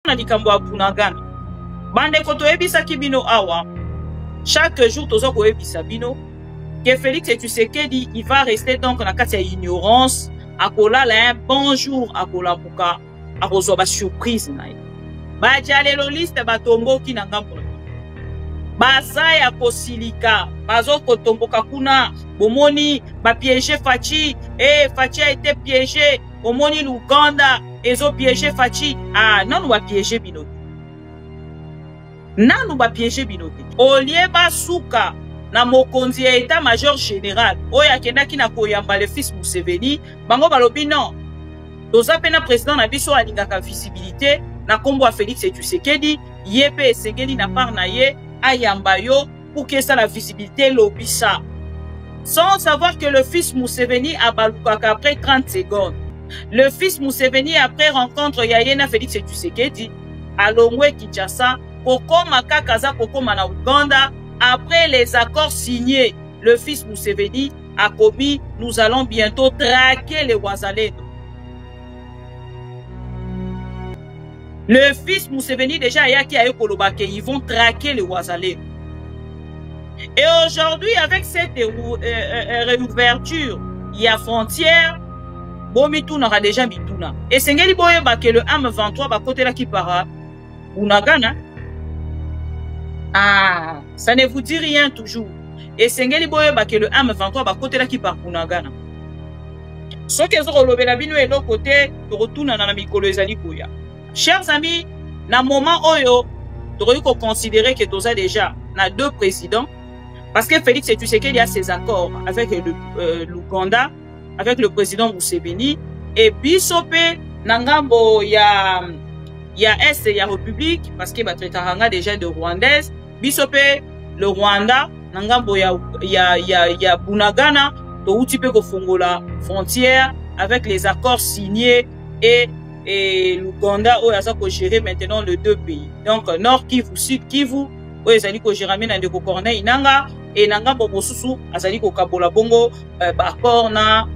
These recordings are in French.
na likambo ya Bunagana. Bande koto ebisa kibino awa. Chaque jour tozo ko ebisa bino que Félix Tshisekedi il va rester donc na kati ya ignorance akola la un bonjour akola buka akozo ba surprise na ye. Ba jalelo liste batomboki na ngambo. Baza ya kosilika bazo kotomboka kuna bomoni ba piéger Fachi Fachi a été piégé bomoni l'Ouganda ezo piéger Fachi non ba piéger bino nanu ba piéger bino olie basuka na mokonzi ya état major général oyo akendaki na koyamba le fils Museveni bango balobi non toza pe na président na biso alingaka visibilité na kombo ya Félix Tshisekedi yepe esengeli na part na ye ayamba yo pour que ça la visibilité lobisa sans savoir que le fils Museveni a balukaka après 30 secondes. Le fils Museveni après rencontre Yayena Félix Tshisekedi à Longwe Kinshasa kokoma kakaza kokoma na Uganda après les accords signés. Le fils Museveni a commis nous allons bientôt traquer les Wazalendo. Le fils Museveni déjà yaki ayo kolobake ils vont traquer les Wazalendo. Et aujourd'hui avec cette réouverture il y a frontière Bomituna aura déjà mituna. Et sengeli boye ba que le M23 ba côté là qui para Bunagana. Ça ne vous dit rien toujours. Et sengeli boye ba que le M23 ba côté là qui para Bunagana. Ce que zo lobela bino et l'autre côté to retourna na mikolo ezali koya. Chers amis, na moment oyo tu ko considérer que toza déjà na deux présidents parce que Félix Tshisekedi a ses accords avec l'Ouganda, avec le président Museveni et bisope nangambo ya Est ya République parce que batraitanga déjà de Rwandaise bisope le Rwanda nangambo ya Bunagana to uti pe ko fongola frontière avec les accords signés et l'Ouganda où ça ko gérer maintenant les deux pays. Donc Nord Kivu, Sud Kivu où ezali ko gérer na ndeko Corneille Nanga et nangambo mosusu azali ko kabola bongo accord na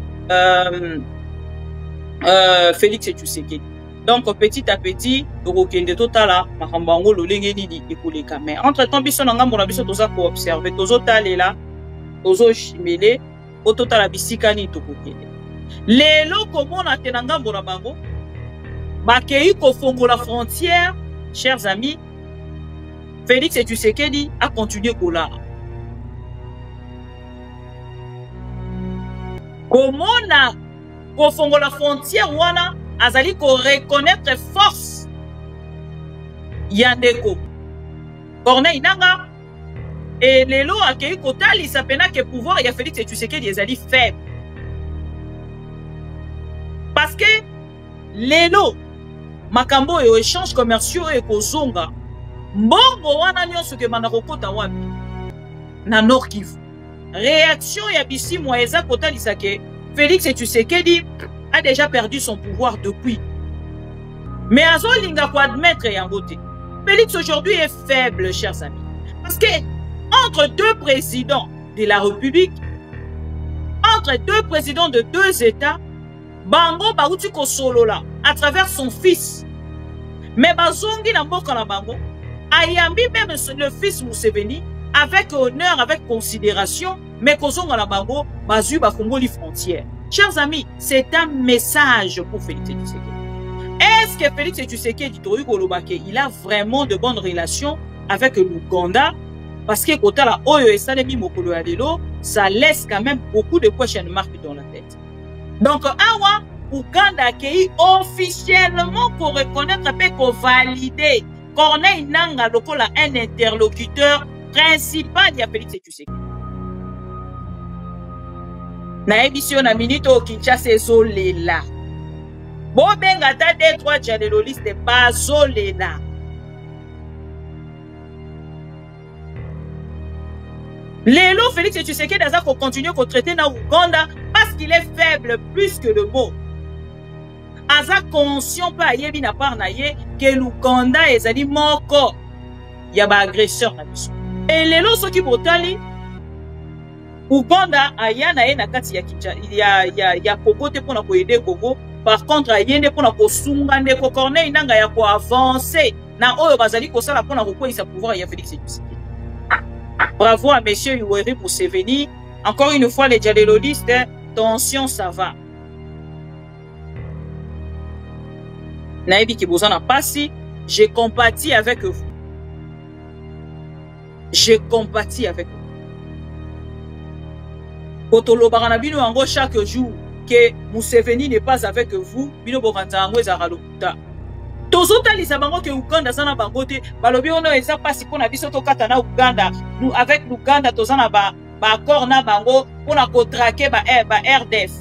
Félix Tshisekedi. Donc petit à petit tokokende totala makambango lolenge nini ekoleka mais entre temps biso na ngambo na biso toza ko observer tozo talela tozo chimele ototala bisika ni tokokende lelo komona te na ngambo na bango bakei ko fongola frontière. Chers amis, Félix Tshisekedi a continué kola komona ko fongola frontière wana azali ko reconnaître force yandeko Corneille Nanga et lelo akei kotali sapena que pouvoir ya Félix Tshisekedi ezali faible parce que lelo makambo yo échange commerciaux et kozonga mbongo wana nyonso ke bana kokota wapi na Nord Kivu. Réaction ya Bisimwa eza kotalisa ke Félix Tshisekedi a déjà perdu son pouvoir depuis. Mais azolinga ko admettre yango te. Félix aujourd'hui est faible, chers amis. Parce que entre deux présidents de la République, entre deux présidents de deux États, bango bauti ko solola à travers son fils. Mais bazongi na mboka na bango ayambi même le fils Museveni avec honneur, avec considération, mais kozonga na bango bazu ba fongoli frontière. Chers amis, c'est un message pour Félix Tshisekedi. Est-ce que Félix Tshisekedi il a vraiment de bonnes relations avec l'Ouganda? Parce que quand la Oyo et Salemi Mokolo Adelo, ça laisse quand même beaucoup de question marques dans la tête. Donc, awa Ouganda accueilli officiellement pour reconnaître et pour valider Corneille Nanga lokola un interlocuteur principal de Félix Tshisekedi. Na émission na minute au Kinshasa ezolela. Bo benga ta D3 jalelo liste bazolela. Lelo Félix Tshisekedi aza ko continuer ko traiter na Ouganda parce qu'il est faible plus que le mot. Aza conscient pa yebi na part na ye que l'Ouganda ezali moko ya ba agresseur na biso. Et lelo soki botali Ouganda aya na ye na kati ya Kinshasa ya kokote pona ko aider Congo par contre ayende pona ko sunga ndeko Corneille nanga ya ko avancer na oyo bazali ko sala pona ko sa pouvoir ya Félix Tshisekedi. Bravo à monsieur Yoweri Museveni. Encore une fois les dialoguistes, tension ça va. Naebi ki bozana pasi, je compatis avec vous. Je compatis avec vous. Kotolo baranabino ango chaque jour que Museveni n'est pas avec vous, bino bokanta ango ezara lokuta. Tozotalisa bango ke Uganda sana bangote, balobi ono eza pasi pona biso tokata na Uganda. Nous avec l'Uganda tozana ba accord na bango pona ko traquer ba RDF.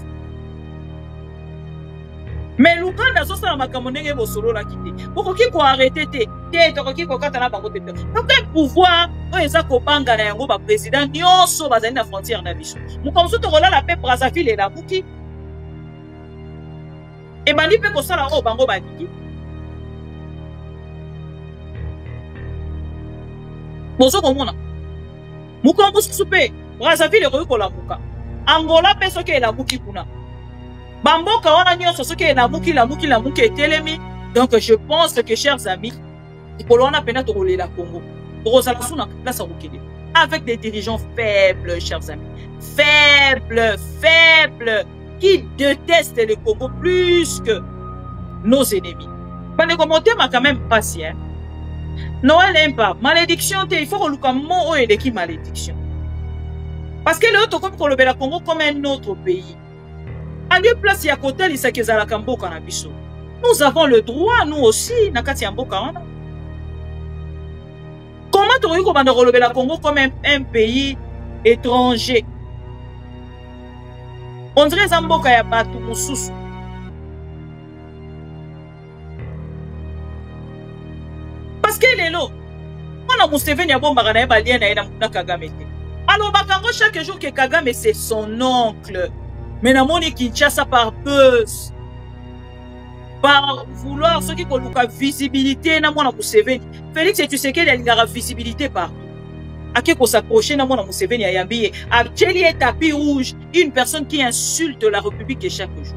Mais l'Uganda so sala makambo ndenge bosolo la kité. Bokoki ko arrêter te tokoki ko kata na bango te. Donc un pouvoir o eza ko banga na yango ba président nyonso bazali na frontière na biso. Mukomso to kola la paix Brazzaville et la Buki. Et bandi pe ko sala o bango bandiki. Bozo komona. Mukombo supe Brazzaville ko ko la muka. Angola pe soke la Buki kuna. Bamboka wana nyonso soki na muki etelemi. Donc je pense que chers amis, Ikolona pena to la Congo. Rosala suna place à Rukele. Avec des dirigeants faibles, chers amis. Faibles, qui détestent le Congo plus que nos ennemis. Pas les commentaires m'a quand même passé. Hein. Noël n'aime pas. Malédiction, il faut que le Congo ait qui malédiction. Parce que l'autre comme le Congo comme un autre pays. À lieu place ya côté l'Isakeza la Kamboka na biso. Nous avons le droit, nous aussi, na kati ya mboka wana. Comment tu veux qu'on relever la Congo comme un pays étranger? On dirait Zamboka ya batu mususu. Parce que les lots, on a Museveni ya bomba na yeba lien na Kagame te. Alors bakango chaque jour que Kagame c'est son oncle. Mais na moni Kinshasa par buzz, par vouloir ceux qui ont la visibilité na mona Museveni. Félix Tshisekedi a la visibilité partout. À qui qu'on s'approche na mona Museveni a yambiye. Actuellement tapis rouge, une personne qui insulte la République chaque jour.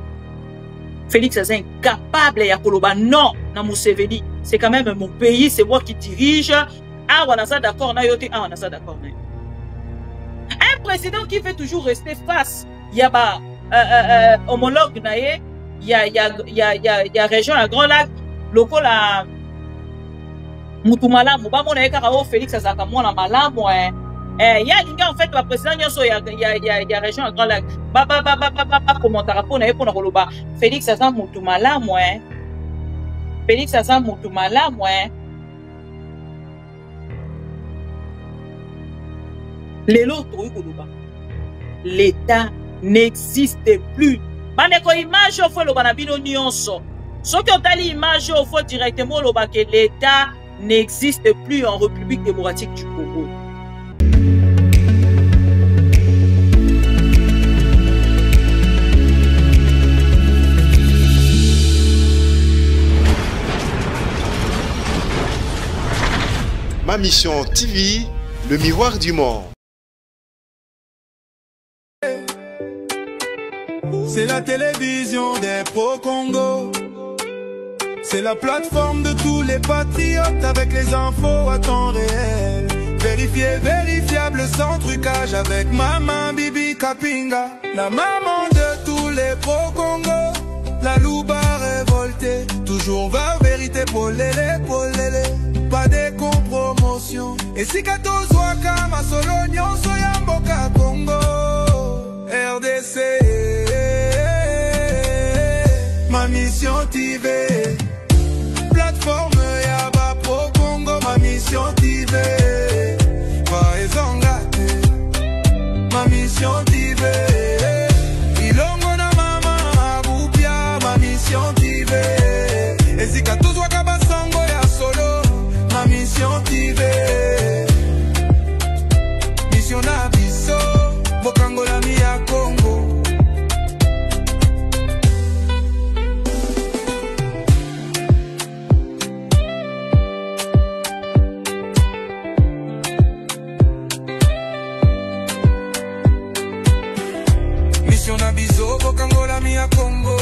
Félix est incapable ya koloba non na Museveni. C'est quand même mon pays, c'est moi qui dirige. Ah on a ça d'accord na yote, ah on a ça d'accord na. Un président qui fait toujours rester face, il y a homologue naé, il y a région à Grand Lac, local à Mutumala, Mouba Mona Karao, Félix Azakamona Malamu, il y a en fait le président il y a région à Grand Lac. Comment t'as rappelé pour Roloba Félix Azam Mutumala, Félix Azam Mutumala, les lots l'État n'existe plus. Baneko image au fond le banabino nyonso. Ce qui ont tali image au fond directement le que l'État n'existe plus en République démocratique du Congo. Ma mission TV, le miroir du monde. C'est la télévision des pro-Congo. C'est la plateforme de tous les patriotes avec les infos à temps réel. Vérifié, vérifiable, sans trucage avec Maman Bibi Kapinga. La maman de tous les pro-Congo. La louba révoltée. Toujours va vérité pour l'élé, pas de compromotion. Et si 14 waka ma solognon soyamboka Congo. RDC. Ma mission TV, plateforme Yaba Pro Congo, ma mission TV, ma mission TV, Ilongo na mama Abupia, ma mission TV, Ezika Tuzwa Kabasango ya solo, ma mission TV, mission na biso, Bokango la mia Congo. Mission na biso, Bokango la mia Congo.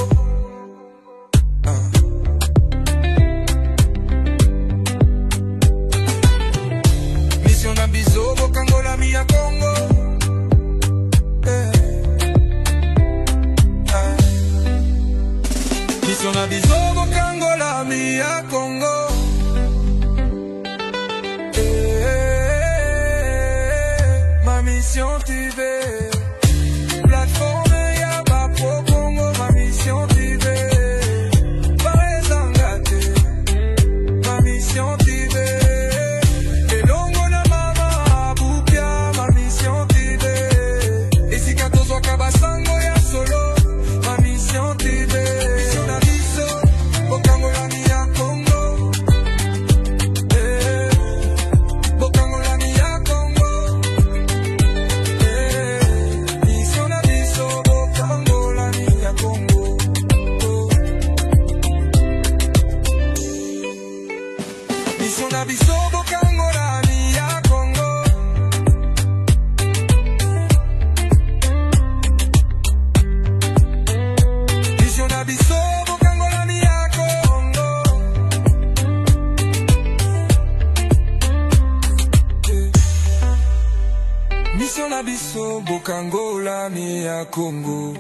mission TV. Plateforme ya ba pro Congo, ma mission TV. Parezangate, ma mission TV. Elongo na mama Bupia, ma mission TV. Esika tozo kabasango ya solo, ma mission TV. Mission na biso, bokango la mi ya Congo. Bokango la mi ya Congo. Mission na biso, bokango la mi ya Congo. Mission na biso, bokango la mi ya Congo. Mission na biso, bokango la mi ya Congo. Mission na biso, bokango la mi ya Congo.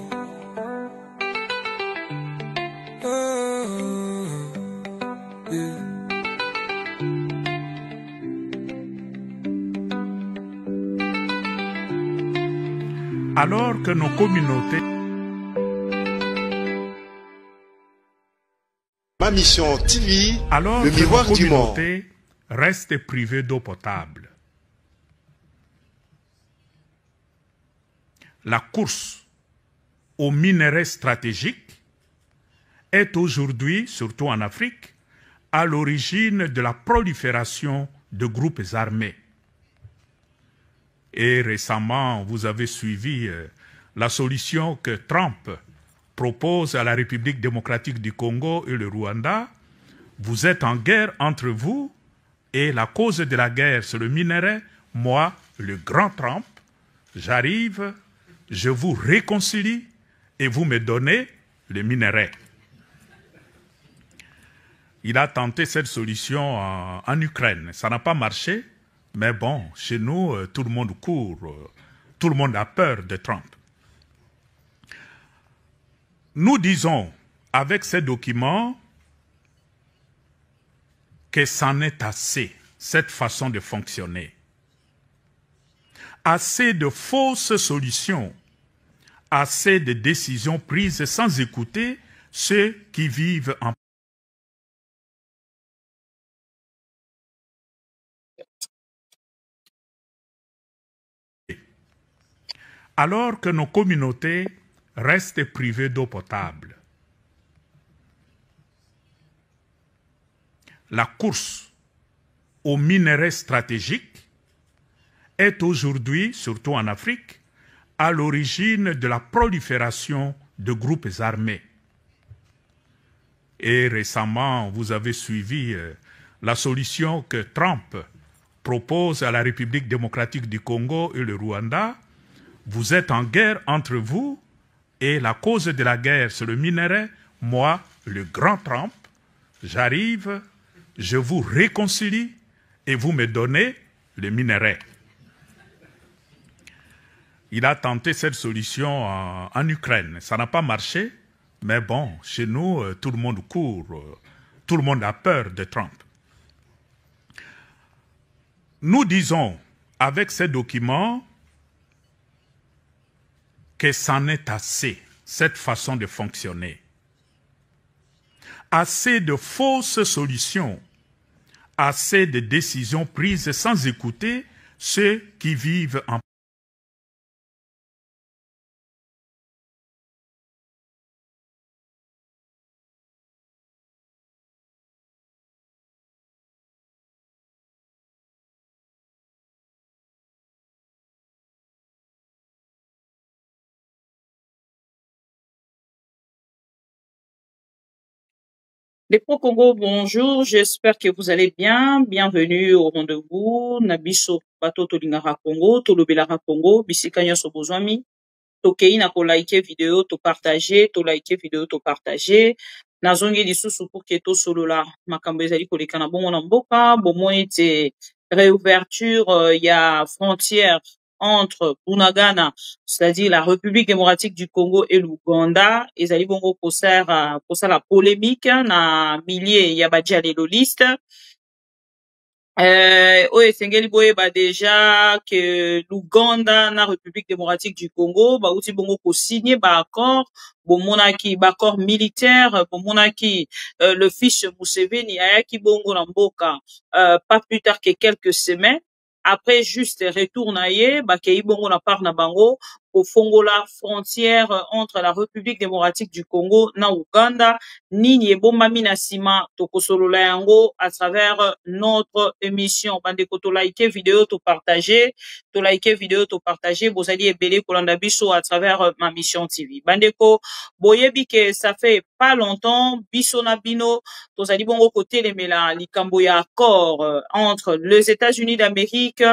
Alors que nos communautés Ma mission TV, Alors le que miroir nos du monde. communautés restent privées d'eau potable, la course aux minerais stratégiques est aujourd'hui, surtout en Afrique, à l'origine de la prolifération de groupes armés. Et récemment, vous avez suivi la solution que Trump propose à la République démocratique du Congo et le Rwanda. Vous êtes en guerre entre vous et la cause de la guerre, c'est le minerai. Moi, le grand Trump, j'arrive, je vous réconcilie et vous me donnez le minerai. Il a tenté cette solution en Ukraine. Ça n'a pas marché, mais bon, chez nous, tout le monde court, tout le monde a peur de Trump. Nous disons, avec ces documents, que c'en est assez, cette façon de fonctionner. Assez de fausses solutions, assez de décisions prises sans écouter ceux qui vivent en alors que nos communautés restent privées d'eau potable. La course aux minerais stratégiques est aujourd'hui, surtout en Afrique, à l'origine de la prolifération de groupes armés. Et récemment, vous avez suivi la solution que Trump propose à la République démocratique du Congo et le Rwanda. Vous êtes en guerre entre vous et la cause de la guerre, c'est le minerai. Moi, le grand Trump, j'arrive, je vous réconcilie et vous me donnez le minerai. Il a tenté cette solution en Ukraine. Ça n'a pas marché, mais bon, chez nous, tout le monde court, tout le monde a peur de Trump. Nous disons, avec ces documents, que c'en est assez, cette façon de fonctionner. Assez de fausses solutions, assez de décisions prises sans écouter ceux qui vivent en Les Pro-Congo, bonjour, j'espère que vous allez bien. Bienvenue au rendez-vous. Nabiso Bato Tolingara Congo, Tolobelara Congo, Bisika Nyoso Bozwami. Tokei na ko like vidéo, to partager, to like vidéo, to partager. Nazongi lisusu pour que to solola makambo ezali koleka na bongo na mboka, bomo ete réouverture ya frontière entre Bunagana, c'est-à-dire la République démocratique du Congo et l'Ouganda, ezali bongo pour ça la polémique na milliers ya badja lelo liste. Oyo esengeli boyeba déjà que l'Ouganda na République démocratique du Congo bauti bongo ko-signer ba-accord bomonaki ba-accord militaire bomonaki le fils Museveni ayaki bongo na mboka pas plus tard que quelques semaines après juste retour na ye bakei bongo na part na bango kofongola frontière entre la République démocratique du Congo na Ouganda nini ebombami na nsima tokosolola yango à travers notre émission bandeko to like vidéo to partager bozali ebele kolanda biso à travers ma mission TV bandeko boyebi ke ça fait pas longtemps biso na bino tozali bongo kotelemela likambo ya accord entre les États-Unis d'Amérique,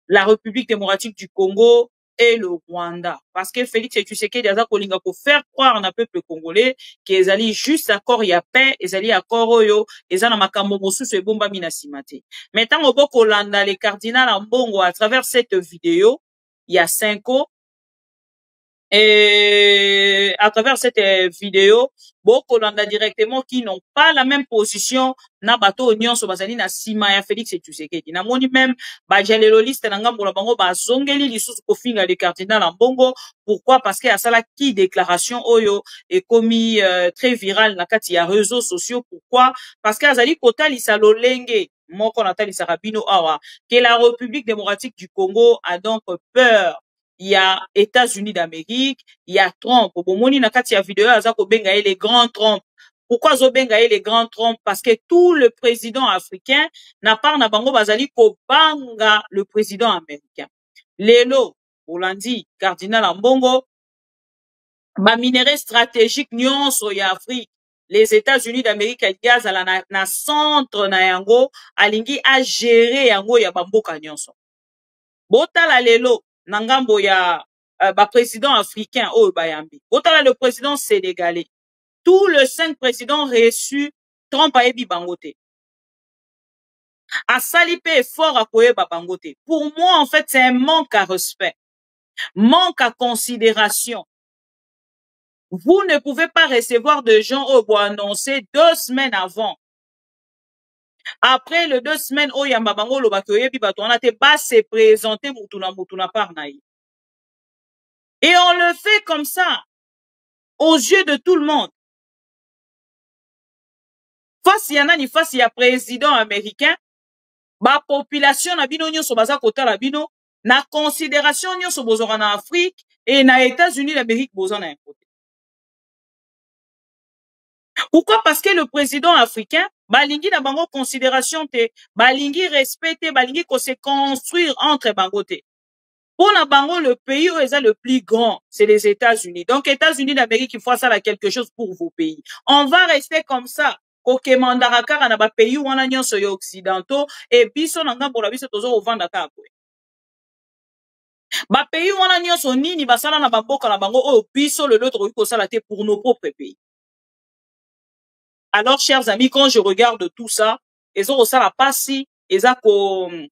la République démocratique du Congo et le Rwanda. Parce que Félix Tshisekedi aza kolinga ko faire croire na peuple congolais qu'ils allaient juste accord ya paix, ils allaient accord oyo, ils na makambo mosusu ebomba mina simate. Maintenant on peut kolanda les cardinal Ambongo à travers cette vidéo, il y a 5 ans. Et à travers cette vidéo, beaucoup l'ont directement qui n'ont pas la même position na bato nyonso bazali na sima ya Félix Tshisekedi. Na moni même ba jaleloliste na ngambo la bango ba zongeli lisusu kofinga le cardinal Ambongo. Pourquoi? Parce que asala ki déclaration oyo est commis très viral na kati ya réseaux sociaux. Pourquoi? Parce que azali kota lisalo lenge moko natali sarabino awa que la République démocratique du Congo a donc peur. Il y a États-Unis d'Amérique, il y a Trump. Bomoni na kati ya vidéo azako benga les grands Trump. Pourquoi zo benga les grands Trump? Parce que tout le président africain n'a pas na bango bazali ko banga le président américain. Lelo, Bolandi, cardinal Ambongo, ba minerai stratégique nyonso ya Afrique. Les États-Unis d'Amérique gaz ala na centre na yango alingi a gérer yango ya bamboka nyonso. Botala lelo Nangambo ya président africain oh bayambi. Otala le président sénégalais. Tous les 5 présidents reçus Trump a ebi bangote. A salipe fort à koyeba bangote. Pour moi en fait c'est un manque à respect. Manque à considération. Vous ne pouvez pas recevoir de gens au bois annoncé 2 semaines avant. Après les 2 semaines oh yamba bango lo bakoyebi bato on a te ba se présenter mutuna par naï. Et on le fait comme ça, aux yeux de tout le monde. Face y en a ni face y a président américain, ba population na bino nyonso baza kota la bino, na considération nyonso bozora na Afrique et na États-Unis d'Amérique bozona un côté. Pourquoi? Parce que le président africain, balingi na bango considération te, balingi respecter, balingi ko se construire entre bangote. Pour la bango, le pays où est le plus grand, c'est les États-Unis. Donc, États-Unis d'Amérique, il faut ça quelque chose pour vos pays. On va rester comme ça. Ok, mandarakara na ba pays où on a nyon soyo occidentaux et biso nanga pour la biso tozo au vanda kakwe. Ba pays où on a nyon so nini basala na baboka na bango oh biso le l'autre ko sala te pour nos propres pays. Alors, chers amis, quand je regarde tout ça, ils ont ça la passi, ils ont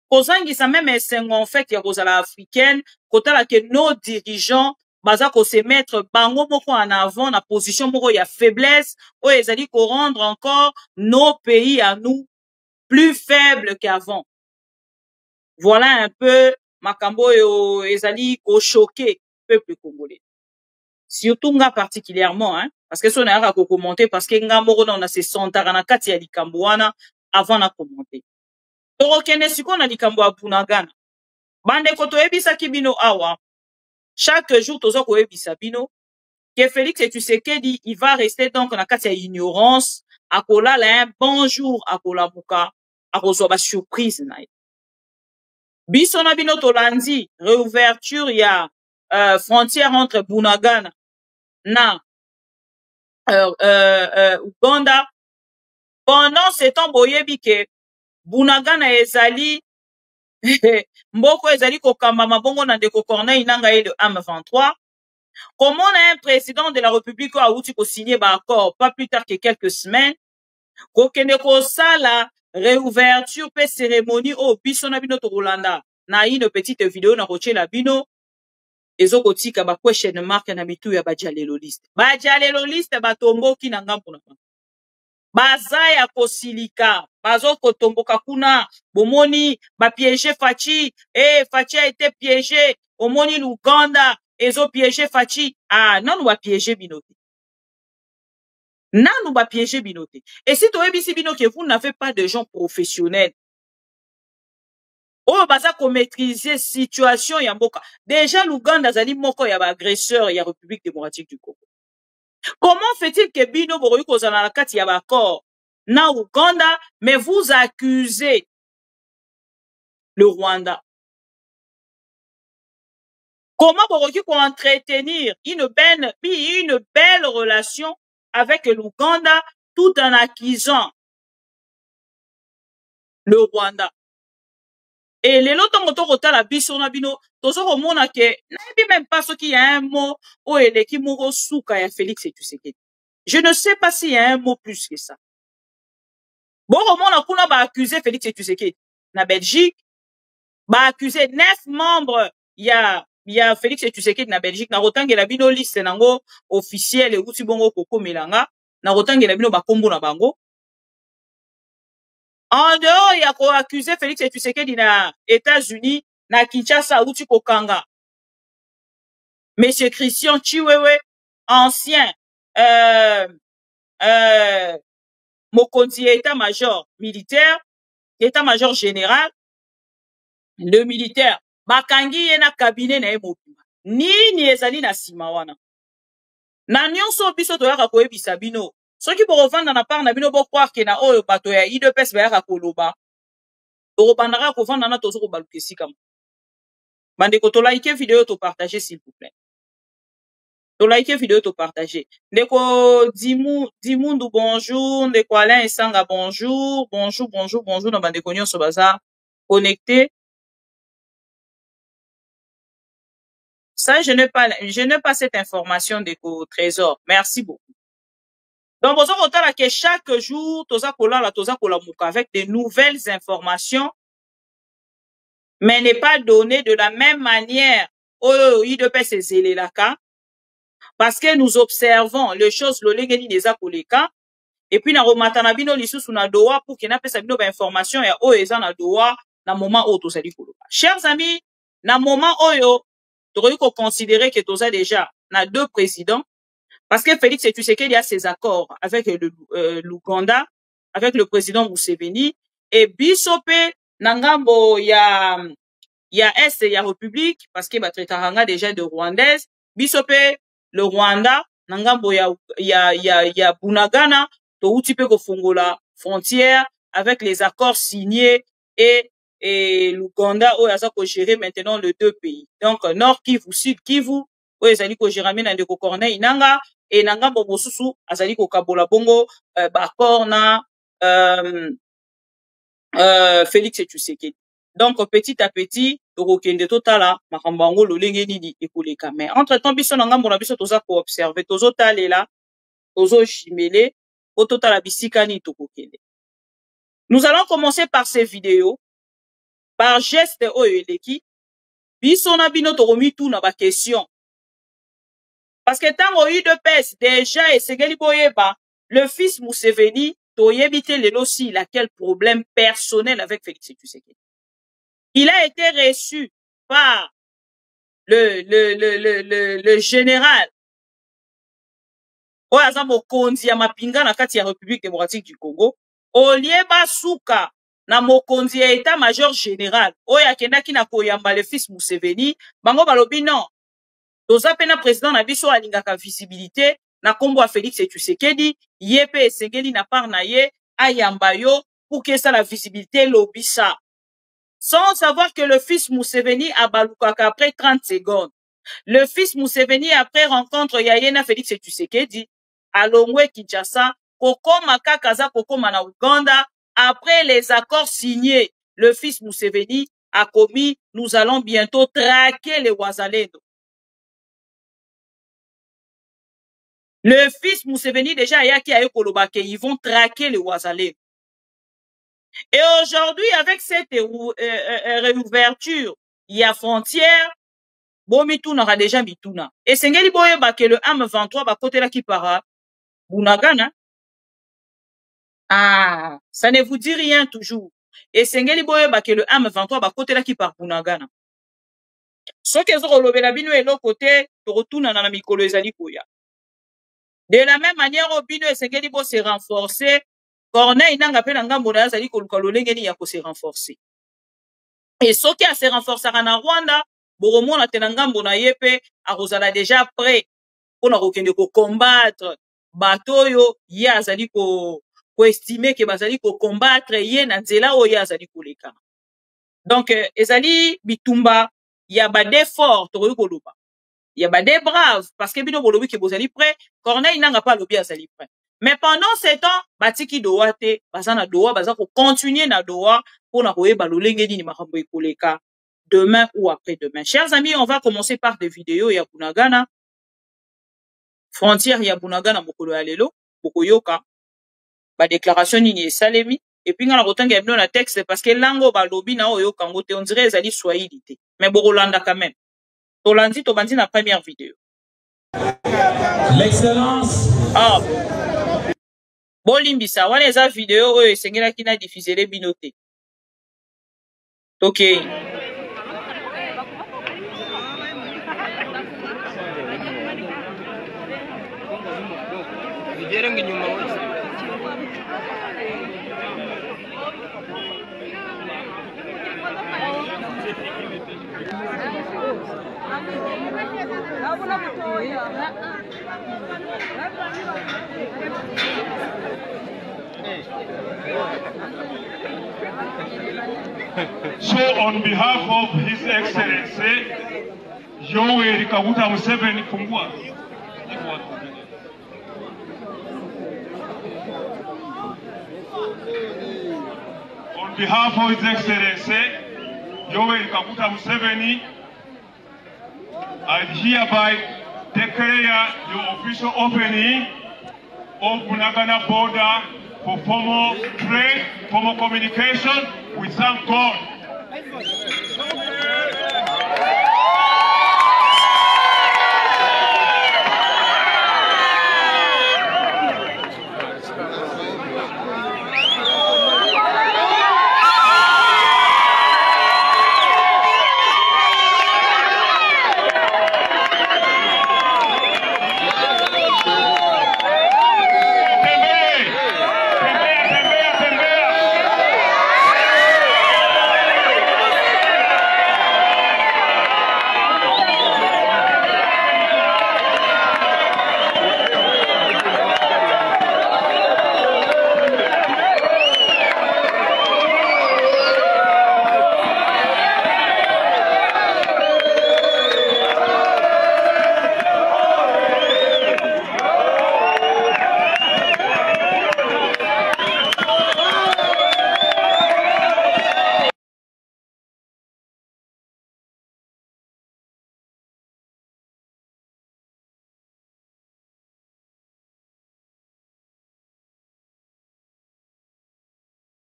kozangisa même esengo en fait ya kozala africaine kotala que nos dirigeants baza ko se mettre bango moko en avant na position moko ya faiblesse ou ezali ko rendre encore nos pays à nous plus faibles qu'avant. Voilà un peu makambo yo ezali ko choquer peuple congolais. Surtout nga particulièrement hein parce que son a ko commenter parce que nga moko on a se sentara na kati ya likambo wana avant na commenter. Torokene siko na likambo ya Bunagana. Bande koto ebisa kibino awa. Chaque jour tozo ko ebisa bino que Félix Tshisekedi il va rester donc na kati ya ignorance akola la un bonjour akola muka akozo ba surprise na. Biso na bino tolandi réouverture ya frontière entre Bunagana na Uganda. Pendant ce temps boyebi ke Bunagana ezali mboko ezali kokamba mabongo na ndeko Corneille nanga le M23. Comment on a un président de la République a outi ko signer ba accord pas plus tard que quelques semaines ko kende ko sala réouverture pe cérémonie au biso na bino to Rolanda na une petite vidéo na roche la bino ezo kotika ba question mark na mitu ya ba jaleloliste batomboki na ngambo na baza ya kosilika bazo kotomboka kuna bomoni bapiéger Faci Faci a été piégé omoni l'Ouganda ezo piéger Faci nanu bapiéger bino te nanu bapiéger bino te et si toyebisi bino que vous n'avez pas de gens professionnels oyo baza ko maîtriser situation ya mboka déjà l'Ouganda azali moko ya baagresseur ya République démocratique du Congo. Comment fait-il que bino bokoki kozala na kati ya bakor na Ouganda mais vous accusez le Rwanda? Comment bokoki entretenir une belle relation avec l'Ouganda tout en accusant le Rwanda? Et les lots de la biso na bino, tozo komona ke nayebi même pas ce qu'il y a un mot o eleki moko suka ya Félix Tshisekedi. Je ne sais pas s'il y a un mot plus que ça. Bon komona kuna ba accuser Félix Tshisekedi na Belgique, ba accuser 9 membres ya Félix Tshisekedi na Belgique na rotangela bino liste nango officiel e uti bongo kokomelanga na rotangela bino bakombo na bango. En dehors, il y a quoi accuser Félix Tshisekedi na États-Unis, na Kinshasa, outi kokanga. Monsieur Christian Chiwewe, ancien, mokonzi état-major militaire, état-major général, le militaire, bakangi yena cabinet na emobima. Nini ezali na simawana. Na nyonso biso toyaka koyebisa bino. Ceux qui pour revendre na part na bino bo croire que na oyo bato ya IDPS bayaka koloba orobandaka ko vendre na tozo ko balukesi kam bandeko to like vidéo to partager s'il vous plaît to like vidéo to partager ndeko Dimundu bonjour ndeko Alain Esanga bonjour na bandeko nyonso baza connecté. Ça je n'ai pas cette information ndeko Trésor, merci beaucoup. Donc, vous avez que chaque jour, toza kola muka avec de nouvelles informations, mais n'est pas donné de la même manière au IDPS parce que nous observons les choses lolengeni des akoleka et puis na romatana bino lisusu na doa pour qu'il n'a pas sabino ba information ya o eza na doa na moment où tozali koloba. Chers amis, na moment oyo tokoki ko considérer que toza déjà na 2 présidents. Parce que Félix Tshisekedi a ses accords avec l'Ouganda, avec le président Museveni, et bisope nangambo ya Est et ya République, parce que batraitanga déjà de Rwandaise, bisope le Rwanda, nangambo ya Bunagana, to utipe ko fungola frontière avec les accords signés et l'Ouganda où yaza ko gérer maintenant les 2 pays. Donc Nord Kivu, Sud Kivu, où yazali ko gérer na ndeko Corneille Nanga et nangambo mosusu azali ko kabola bongo bakor na Félix Tshisekedi. Donc petit à petit tokokende totala makambo lolenge nini ekoleka. Mais entre temps biso nangambo na biso toza ko observer tozo talela tozo chimele o totala bisika ni tokokende. Nous allons commencer par ces vidéos par geste oyo eleki biso na bino tokomi tout na ba question. Parce que tant UDPS déjà esengeli boyeba le fils Museveni toyebite lelo aussi il a quel problème personnel avec Félix Tshisekedi. Il a été reçu par le général oyaza mokonzi ya mapinga na kati ya République démocratique du Congo olieba suka na mokonzi ya état-major général oya kendaki na koyamba le fils Museveni bango balobi non. Toza pena président na biso alingaka visibilité na kombo a Félix Tshisekedi yepe esengeli na part na ye ayamba yo pour que ça la visibilité lobisa sans savoir que le fils Museveni a balukaka après 30 secondes. Le fils Museveni après rencontre yayena Félix Tshisekedi alongwe Kinshasa kokoma kakaza kokoma na Uganda après les accords signés. Le fils Museveni a commis nous allons bientôt traquer les Wazalendo. Le fils Museveni déjà yaki a Kolobake, ils vont traquer les Wazalendo. Et aujourd'hui, avec cette réouverture, il y a frontière, bon mituna a déjà mituna. Et sengeli boye ba que le M23 ba côté là qui para Bunagana. Ah, ça ne vous dit rien toujours. Et sengeli boye ba que le M23 ba côté là qui par Bunagana. Ce que zo lobela bino et l'autre côté, to retourna na mikolo ezali koya. De la même manière, au bino et sengeli bo se renforcer. Corneille nanga pe nanga mbona ezali ko luka lolengeni ya ko se renforcer. Et ce qui a se renforcer na Rwanda, boromona tenanga mbona yepe a rozala déjà prêt pour na kokende ko combattre batoyo ya azali ko estimer que bazali ko combattre ye na nzela oyo azali koleka. Donc ezali bitumba ya ba d'effort to ko loba. Ya ba des braves parce que bino bolobi ke bozali prêt, Corneille nanga pas lobi azali prêt. Mais pendant ce temps, batiki doa te, bazana doa, baza ko continuer na doa pour na koyeba lolenge ni makambo ekoleka demain ou après-demain. Chers amis, on va commencer par des vidéos ya Bunagana. Frontière ya Bunagana mokolo ya lelo, bokoyoka. Ba déclaration nini esalemi et puis ngana kotanga bino na texte parce que lango ba lobi na oyo kango te on dirait ezali swahili te mais bokolanda quand même tolandi to bandi na première vidéo l'excellence bolimbisa wana eza vidéo oyo esengelaki na diffuser bino te OK So on behalf of His Excellency Yoweri Kaguta Museveni Fungua, on behalf of His Excellency Yoweri Kaguta Museveni, I hereby declare the official opening of Bunagana border for formal trade, formal communication. We thank God.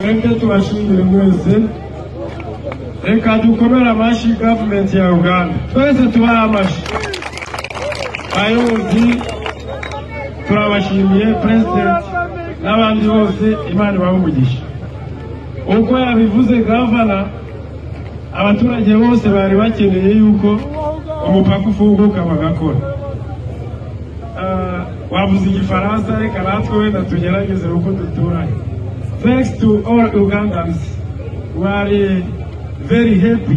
Reka tubashimire mwese, reka dukomere amashi gavumenti ya Uganda, twese tubahe amashi. Bayobozi turabashimiye, president n'abandi bose, Imana ibahe umugisha. Uko yabivuze gavana, abaturage bose bari bakeneye yuko umupaka ufunguka bagakora. Wavuze igifaransa, reka natwe wenda tugerageze uko duturanye. Thanks to all Ugandans, we are very happy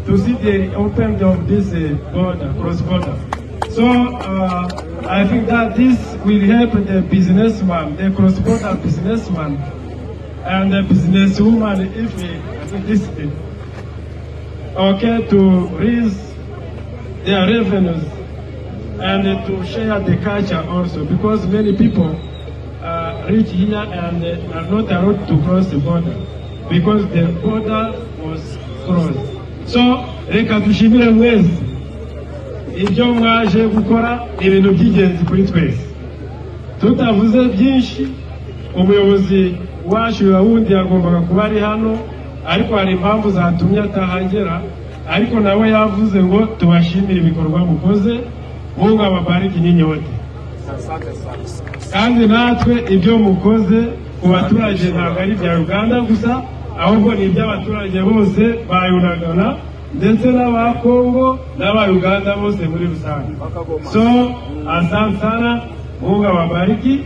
to see the opening of this border, cross-border. So I think that this will help the businessman, the cross-border businessman, and the businesswoman, if this okay, to raise their revenues and to share the culture also, because many people reach here and are not allowed to cross the border because the border was crossed. So, reka dushimire mwese ibyo mwaje gukora ibintu by'ingenzi kuri twese. Tutavuze byinshi, umuyobozi wacu wundi yagombaga kuba ari hano, ariko hari impamvu zatumye atahagera, ariko nawe yavuze ngo tubashimire ibikorwa mukoze, Mungu awabariki nyinyi wote. Kandi natwe ibyo mukoze ku baturage ntabwo ari ibya uganda gusa ahubwo ni iby'abaturage bose ba Bunagana ndetse n'aba Kongo n'aba Uganda bose muri rusange. So asante sana, Mungu awabariki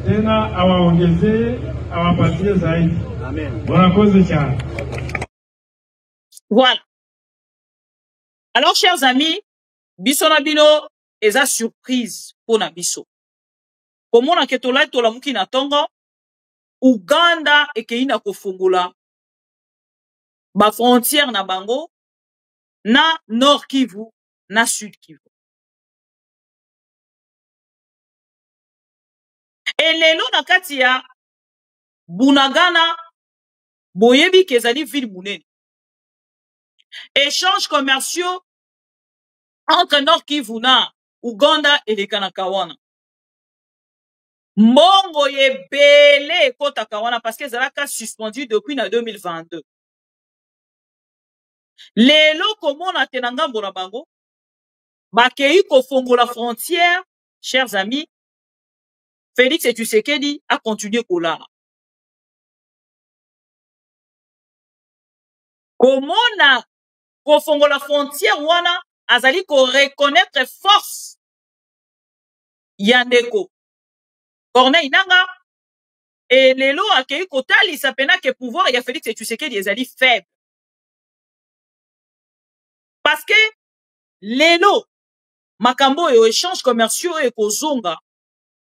tena awaongezee awapatie zaidi. Murakoze cyane. Voilà. Alors, chers amis, biso na bino eza surprise pour na biso. Comme on a ketolai to la muki na tongo, Uganda ekeina kofungula ba frontière na bango na Nord Kivu na Sud Kivu. Et lelo na kati ya Bunagana boyebi kezali ville munene. Échanges commerciaux entre Nord Kivu na Uganda et les Kanakawana. Mbongo yebele ekota kawana parce que zalaka suspendu depuis na 2022. Lelo komona tenanga mbona bango bakei kofongola frontière, chers amis. Félix Tshisekedi a continué kolala. Komona kofongola frontière wana azali ko reconnaître force yandeko Corneille Nanga et lelo akei kotali sapena ke pouvoir ya Félix Tshisekedi ezali faible. Parce que lelo makambo yo échange commerciaux et kozonga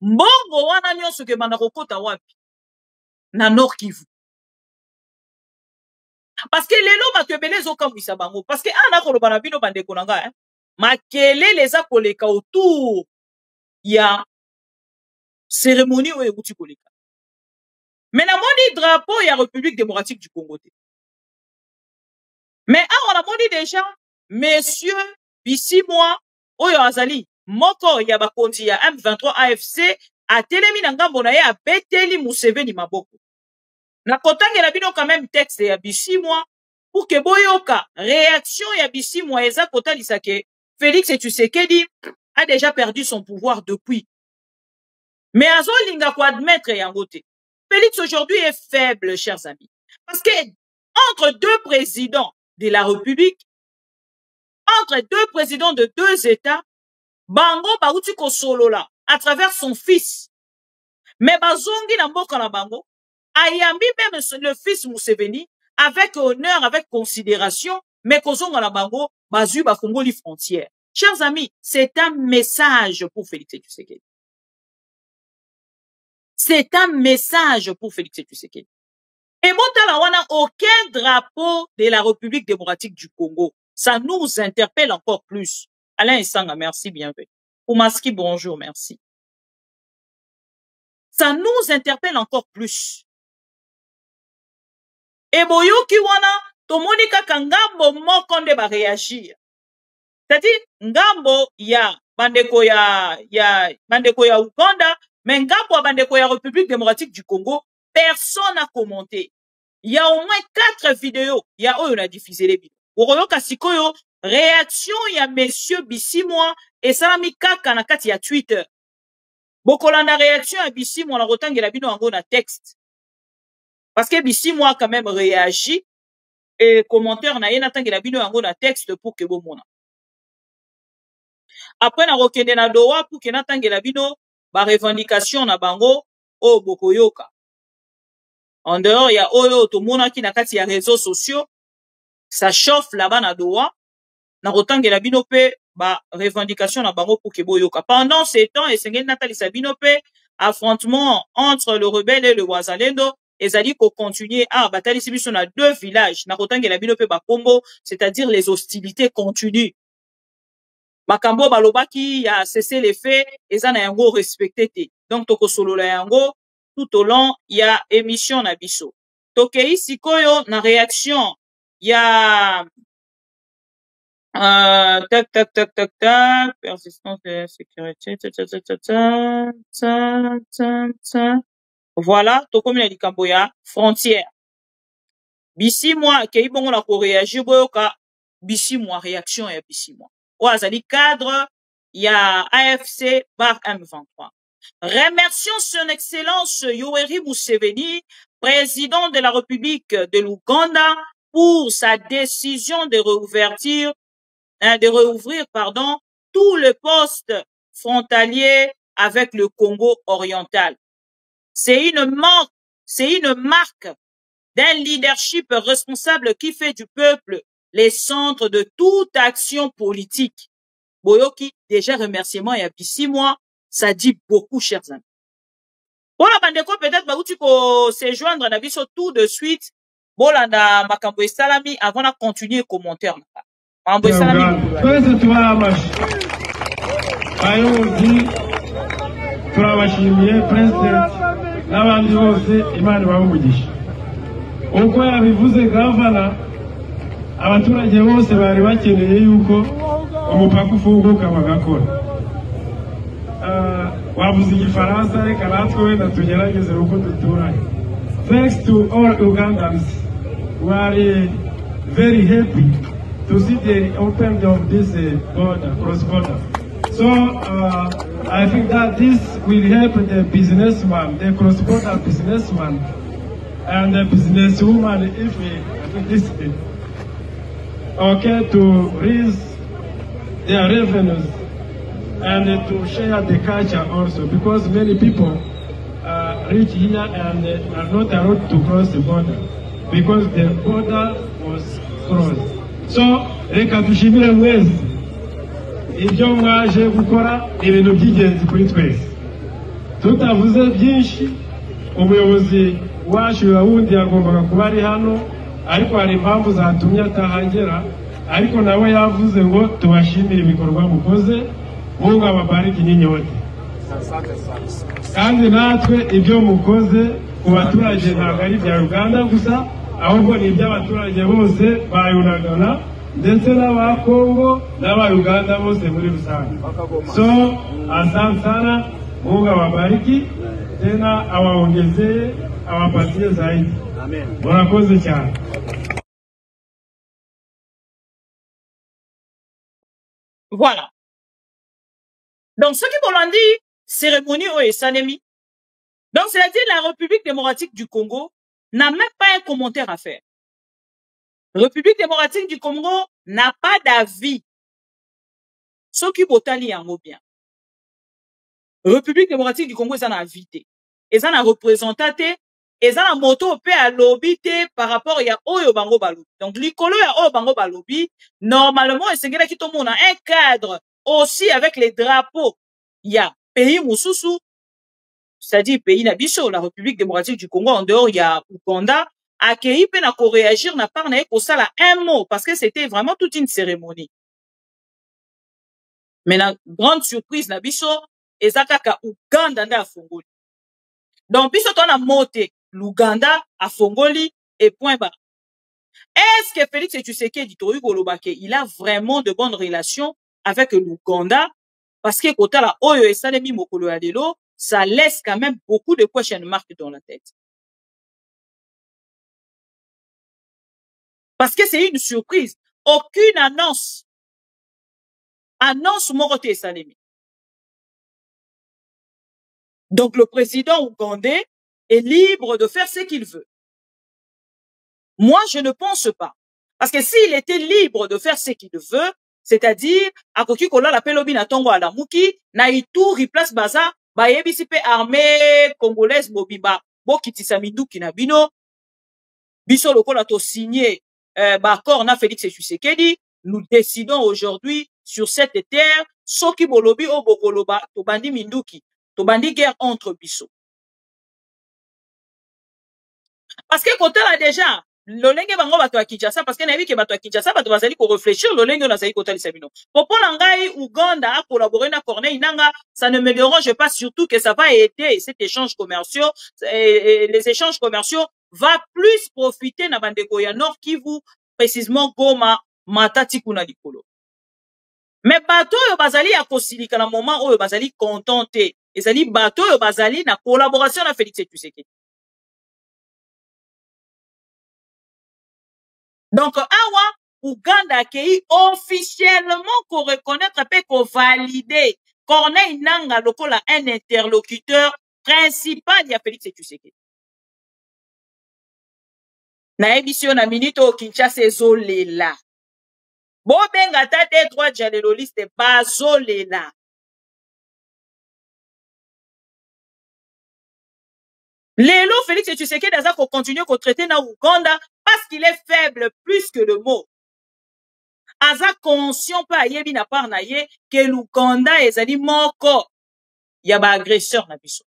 mbongo wana nyonso ke bana kokota wapi na Nord Kivu. Parce que lelo bato ebele ezokambwisa bango parce que ana koloba na bino bandeko na nga makelele eza koleka autour ya cérémonie oyo ekuti koleka. Mais namoni drapeau ya République démocratique du Congo te. Mais awa namoni déjà Monsieur Bisimwa oyo azali moko ya bakonzi ya M23 AFC atelemi na ngambo na ye abeteli Museveni maboko. Na kotangela bino quand même texte ya Bisimwa pour que boyoka réaction ya Bisimwa eza kotalisa ke Félix Tshisekedi a déjà perdu son pouvoir depuis. Mais azolinga ko admettre yango te. Félix aujourd'hui est faible, chers amis. Parce que entre deux présidents de la République, entre deux présidents de deux États, bango bauti ko solola à travers son fils. Mais bazongi na mboka na bango, ayambi même le fils Museveni, avec honneur, avec considération, mais kozonga na bango, bazu bafungoli frontière. Chers amis, c'est un message pour Félix Tshisekedi. C'est un message pour Félix Tshisekedi. Et Montala wana aucun drapeau de la République démocratique du Congo. Ça nous interpelle encore plus. Alain Essanga, merci, bienvenue. Oumaski, bonjour, merci. Ça nous interpelle encore plus. Et boyoki wana, tomonika kangambo mokonde ba réagir. C'est-à-dire, ngambo ya bandeko ya Uganda, mais ngambo ya bandeko ya République démocratique du Congo, personne n'a commenté. Il y a au moins 4 vidéos, il y a oyo na diffusé les vidéos. Oroyoka sikoyo, réaction ya monsieur Bisimwa, et salami kaka na kati ya Twitter. Bokolanda réaction ya Bisimwa na rotangela bino yango na texte. Parce que Bisimwa a quand même réagi, et commentaire na yena tangela bino yango na texte pour que bomona. Après na rokende na dowa pour que na tangela bino ba revendication na bango o bokoyoka. En dehors, il y a oyo tomona ki na kati ya réseaux sociaux, ça chauffe là-bas na dowa, na rotangela bino pe ba revendication na bango pour que boyoka. Pendant ces temps, et sengeli Nathalie Sabino pe affrontement entre le rebelle et le Wazalendo, ezali ko continuer à batailler biso na 2 villages, na rotangela bino pe ba kombo, c'est-à-dire les hostilités continuent. Makambo balobaki ya cessé les faits, ezana yango respecté te. Donc toko solo la yango tout au long ya émission na biso. Tokei sikoyo na réaction ya tac persistance de sécurité voilà tokomi na likambo ya frontière. Bisimwa kei bongo na ko réagir boyoka Bisimwa réaction ya Bisimwa. Ou azali cadre ya AFC bar M23. Remercions son Excellence Yoweri Museveni, président de la République de l'Ouganda, pour sa décision de rouvrir tous les postes frontaliers avec le Congo oriental. C'est une marque d'un leadership responsable qui fait du peuple les centres de toute action politique. Boyoki, déjà remerciement il y a 6 mois, ça dit beaucoup, chers amis. Voilà, bandeko, peut-être, tu peux se joindre à biso tout de suite. Voilà, na makambo esalami, avant de continuer commentaire. Makambo esalami. Turabashimiye president n'abandi bose Imana ibamugisha. Uko yabivuze gavana, abaturage bose bari bakeneye yuko umupaka ufunguka bagakora. Wavuze igifaransa reka natwe wenda tugerageze uko duturanye. Thanks to all Ugandans, we are very happy to see the opening of this border, cross border. So I think that this will help the businessman, the cross-border businessman, and the businesswoman, if this is okay, to raise their revenues and to share the culture also, because many people reach here and are not allowed to cross the border because the border was crossed. So, reka tushimire mwezi. Ibyo mwaje gukora ibintu by'ingenzi kuri twese. Tutavuze byinshi, umuyobozi wacu wundi yagombaga kuba ari hano, ariko hari impamvu zatumye atahagera, ariko nawe yavuze ngo tubashimire ibikorwa mukoze, Mungu awabariki nyinyi wote. Kandi natwe ibyo mukoze ku baturage ntabwo ari bya Uganda gusa, ahubwo ni iby'abaturage bose bayunagana, ndetse n'aba Kongo n'aba Uganda bose muri rusange. So, asante sana, Mungu awabariki, tena awaongezee, awapatie zaidi. Amen. Murakoze cyane. Voilà. Donc, ce qui vont dire, cérémonie au Esanemi. Donc, c'est-à-dire la République démocratique du Congo n'a même pas un commentaire à faire. République démocratique du Congo n'a pas d'avis. Ce qui botali yango bien. République démocratique du Congo, ils en a invité. Ils en a représenté. Ils en a moto pe à lobby par rapport à Oyo Bango Balobi. Donc, l'icolo ya Oyo Bango Balobi, normalement, il s'engage qui tombe un cadre aussi avec les drapeaux. Il y a pays Moussousou, c'est-à-dire pays Nabiso, la République démocratique du Congo, en dehors, il y a Ouganda, accueilli pe na ko réagir na part na ko sala un mot, parce que c'était vraiment toute une cérémonie. Mais la grande surprise Nabiso, ezakaka Ouganda nda afongoli. Donc, biso tona moté, l'Ouganda afongoli et point bas. Est-ce que Félix Tshisekedi Toyi Golobake, il a vraiment de bonnes relations avec l'Ouganda? Parce que quand la Oyo et Salemi Mokolo Adelo, ça laisse quand même beaucoup de question marques dans la tête. Parce que c'est une surprise. Aucune annonce Moroté et Salemi. Donc le président ougandais est libre de faire ce qu'il veut. Moi, je ne pense pas. Parce que s'il était libre de faire ce qu'il veut, c'est-à-dire, à Koki Kola la pelobi na tongo à la Mouki, na itu replace baza, ba yebisi pe armée congolaise bobiba, bo kitisa minduki na bino, biso lokola to signé, accord na Félix Tshisekedi, nous décidons aujourd'hui sur cette terre, soki bolobi o bokoloba, to bandi minduki, to bandi guerre entre biso. Parce que quand on a déjà, l'olenge bango bato ya Kinshasa, parce que na yebi ke bato ya Kinshasa bato bazali ko réfléchir l'olenge na zali kotali sabino. Popo ngai Ouganda a collaboré na Corneille Nanga, ça ne me dérange pas, surtout que ça va aider cet échange commerciaux, les échanges commerciaux va plus profiter na bandeko ya Nord Kivu, précisément Goma, Matati kuna likolo. Mais bato yo bazali ya kosilika na moment oyo bazali contenté, ezali bato yo bazali na collaboration na Félix Tshisekedi. Donc, awa, Ouganda accueilli officiellement qu'on reconnaître et qu'on valider Corneille Nanga lokola un interlocuteur principal ya Félix Tshisekedi. Na émission na minute au Kinshasa ezolela. Bobenga ta des droits dialéloliste bazolela. Lelo Félix Tshisekedi aza ko continuer ko traiter na Ouganda parce qu'il est faible plus que le mot. Aza conscient pa yebi na part na ye que l'Ouganda ezali moko ya ba agresseur na biso.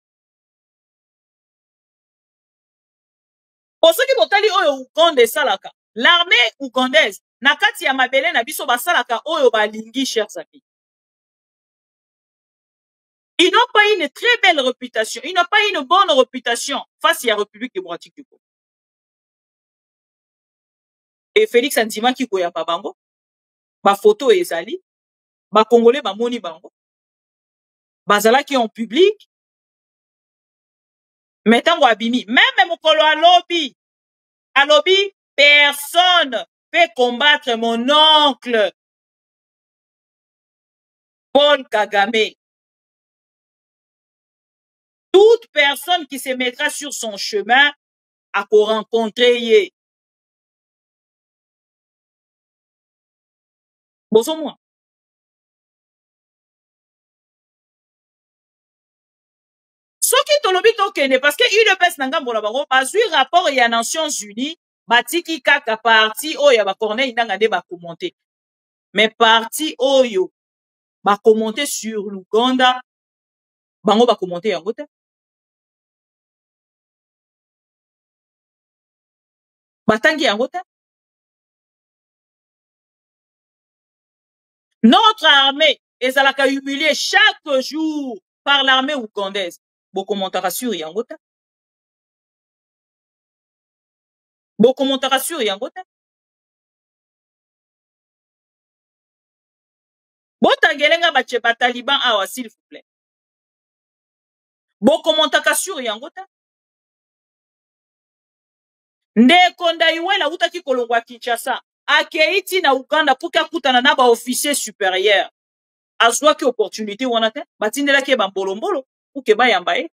Pour ceux qui botali oyo Ouganda esalaka, l'armée ougandaise na kati ya mabele na biso basalaka oyo balingi, chers amis. Ils n'ont pas une très belle réputation, ils n'ont pas une bonne réputation face à la République démocratique du Congo. Et Félix Antima qui koya pa bango, ba photo ezali, ba Congolais ba moni bango, bazala qui en public, mettant abimi, même mokolo à lobby, personne peut combattre mon oncle Paul Kagame. Toute personne qui se mettra sur son chemin à rencontrer yé. Bozo moi. Ce qui tolobi tokene parce que UDPS nanga mbona bango bazui rapport ya Nations Unies batiki kaka parti oyo ba Corneille nanga nde ba commenter. Mais parti oyo ba commenter sur l'Ouganda bango ba commenter yango te. Batangi yango te. Notre armée ezalaka humiliée chaque jour par l'armée ougandaise. Bokomantaka sur yango te. Bokomantaka sur yango te. Botangelenga bache bataliban awa s'il vous plaît. Bokomantaka sur yango te. Ndeko Ndaiwela utaki kolongwa Kinshasa. Akeiti na Uganda puka kutana na ba officier supérieur. Azwa ki opportunité wana te. Batindela ke ba mbolombolo uke ba yamba e.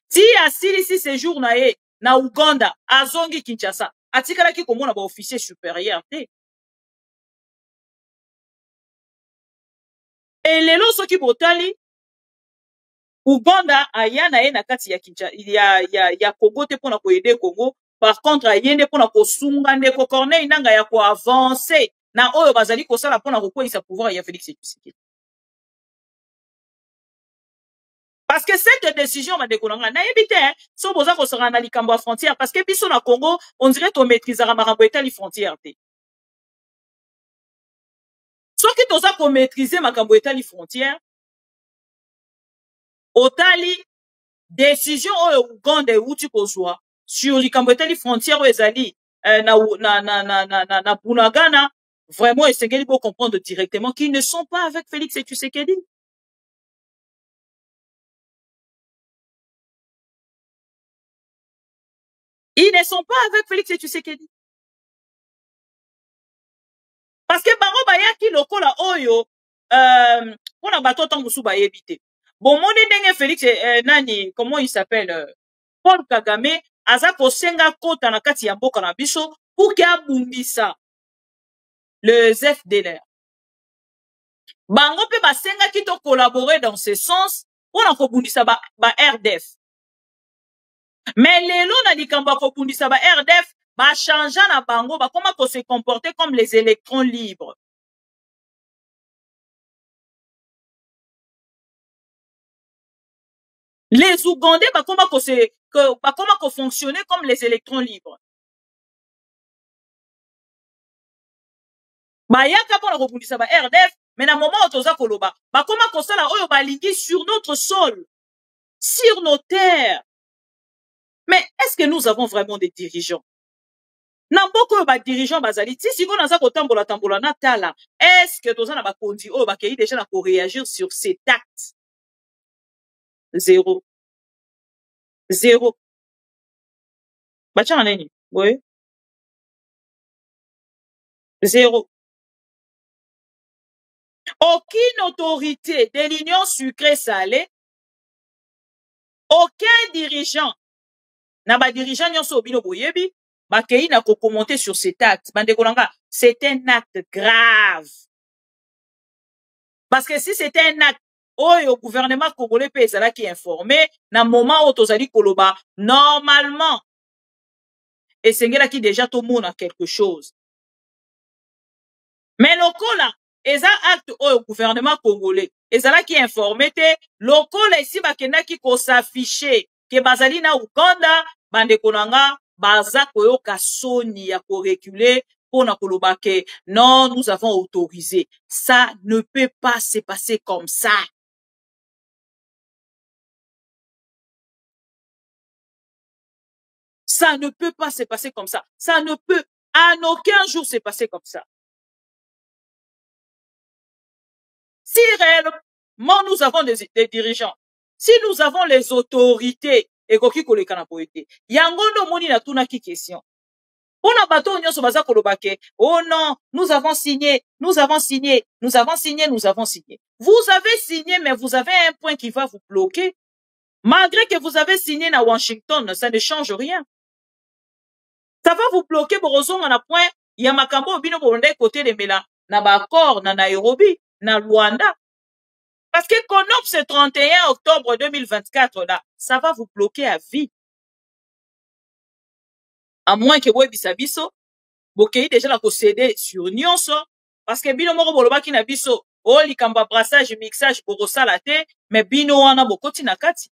Ti asilisi séjour na ye na Uganda azongi Kinshasa. Atikala ki komona ba officier supérieur te. Et lelo soki botali Uganda aya na ye na kati ya Kinshasa ya Congo te pona ko aider Congo. Par contre ayende pona ko sunga ndeko Corneille nanga ya ko avancer na oyo bazali ko sala pona ko kwisa pouvoir ya Félix Tshisekedi. Parce que cette décision va découlanga na yebite so boza ko sera na likambo frontière parce que biso na Congo on dirait to maîtriser makambo etali frontière te. Soki toza ko maîtriser makambo etali frontière otali décision oyo Uganda uti kozwa sur likambo etali frontière oyo ezali na Bunagana, vraiment essayez de comprendre directement qu'ils ne sont pas avec Félix Tshisekedi. Ils ne sont pas avec Félix Tshisekedi. Parce que bango bayaki lokola oyo pona bato tango su bayebite. Bon moni ndenge Félix nani comment il s'appelle Paul Kagame aza kosenga kota na kati ya mboka na biso pour que abumbisa le FDLR. Bango pe basenga ki to collaborer dans ce sens pona kobundisa ba RDF. Mais lelo na likamba kobundisa ba RDF ba changea na bango ba comment ko se comporter comme les électrons libres. Les Ougandais ba comment ko fonctionner comme les électrons libres. Ba yaka pona kobundisa ba RDF mais na moment otoza koloba ba comment ko sala oyo ba lingi sur notre sol, sur nos terres. Mais est-ce que nous avons vraiment des dirigeants? Namboko ba dirigeant bazali ti siko naza kotambola tambola na tala. Est-ce que toza na ba kondi oyo ba kei déjà na ko réagir sur cet acte? Zéro. Zéro. Bacha nani? Oui. Zéro. aucune autorité de l'Union sucrée salée, aucun dirigeant, na ba dirigeant nyonso bino boyebi, ba kei na ko commenter sur cet acte. Bande kolanga, c'est un acte grave. Parce que si c'était un acte, au gouvernement congolais peut ezalaki informé, na moment où tozali koloba, normalement, et sengelaki déjà tout le monde a quelque chose. Mais lokola, eza acte au gouvernement congolais, ezalaki informé te, lokola ici bakendaki ko s'afficher, ke bazali na Uganda, bande konanga, baza koyoka soni ya ko reculer, pona koloba ke, non, nous avons autorisé. Ça ne peut pas se passer comme ça. Ça ne peut pas se passer comme ça. Ça ne peut en aucun jour se passer comme ça. Si réellement nous avons des dirigeants, si nous avons les autorités, et koki koleka na poete, yangondo moni na tuna ki question. On a bateau nyonso baza kolobake. Oh non, nous avons signé, nous avons signé, nous avons signé, nous avons signé. Vous avez signé, mais vous avez un point qui va vous bloquer. Malgré que vous avez signé à Washington, ça ne change rien. Ça va vous bloquer pour raison à point. Il y a makambo bino bonde côté de Mela, na bakor, na Nairobi, na Luanda. Parce que CONOP ce 31 octobre 2024 là, ça va vous bloquer à vie. À moins que vous bisabiso, bokei déjà la posséder sur nyonso, parce que bino moko bolobaki na biso, oh likamba brassage, mixage, borosa la te, mais bino wana bokoti na kati.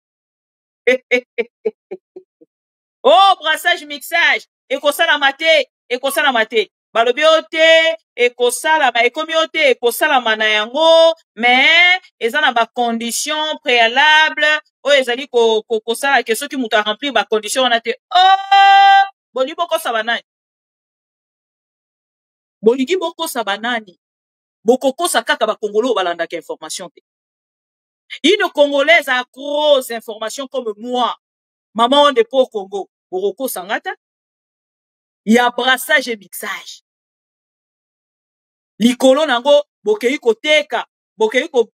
Oh, brassage, mixage, ekosala mate, ekosala mate. Balobi ote, ekosala ma, ekomi ote, ekosala mana yango, mais, ezana ba condition préalable, oh, ezali kosala, que ceux qui mouta remplir ba condition wana te, oh, boli boko sabanani. Boligi boko sabanani. Boko kosa kaka ba Congolais balanda ka information te. Une Congolaise a grosse information comme moi. Maman de pour Congo. Boroko sangata. Il y a brassage et mixage. Likolo nango, bokei ko teka, bokei ko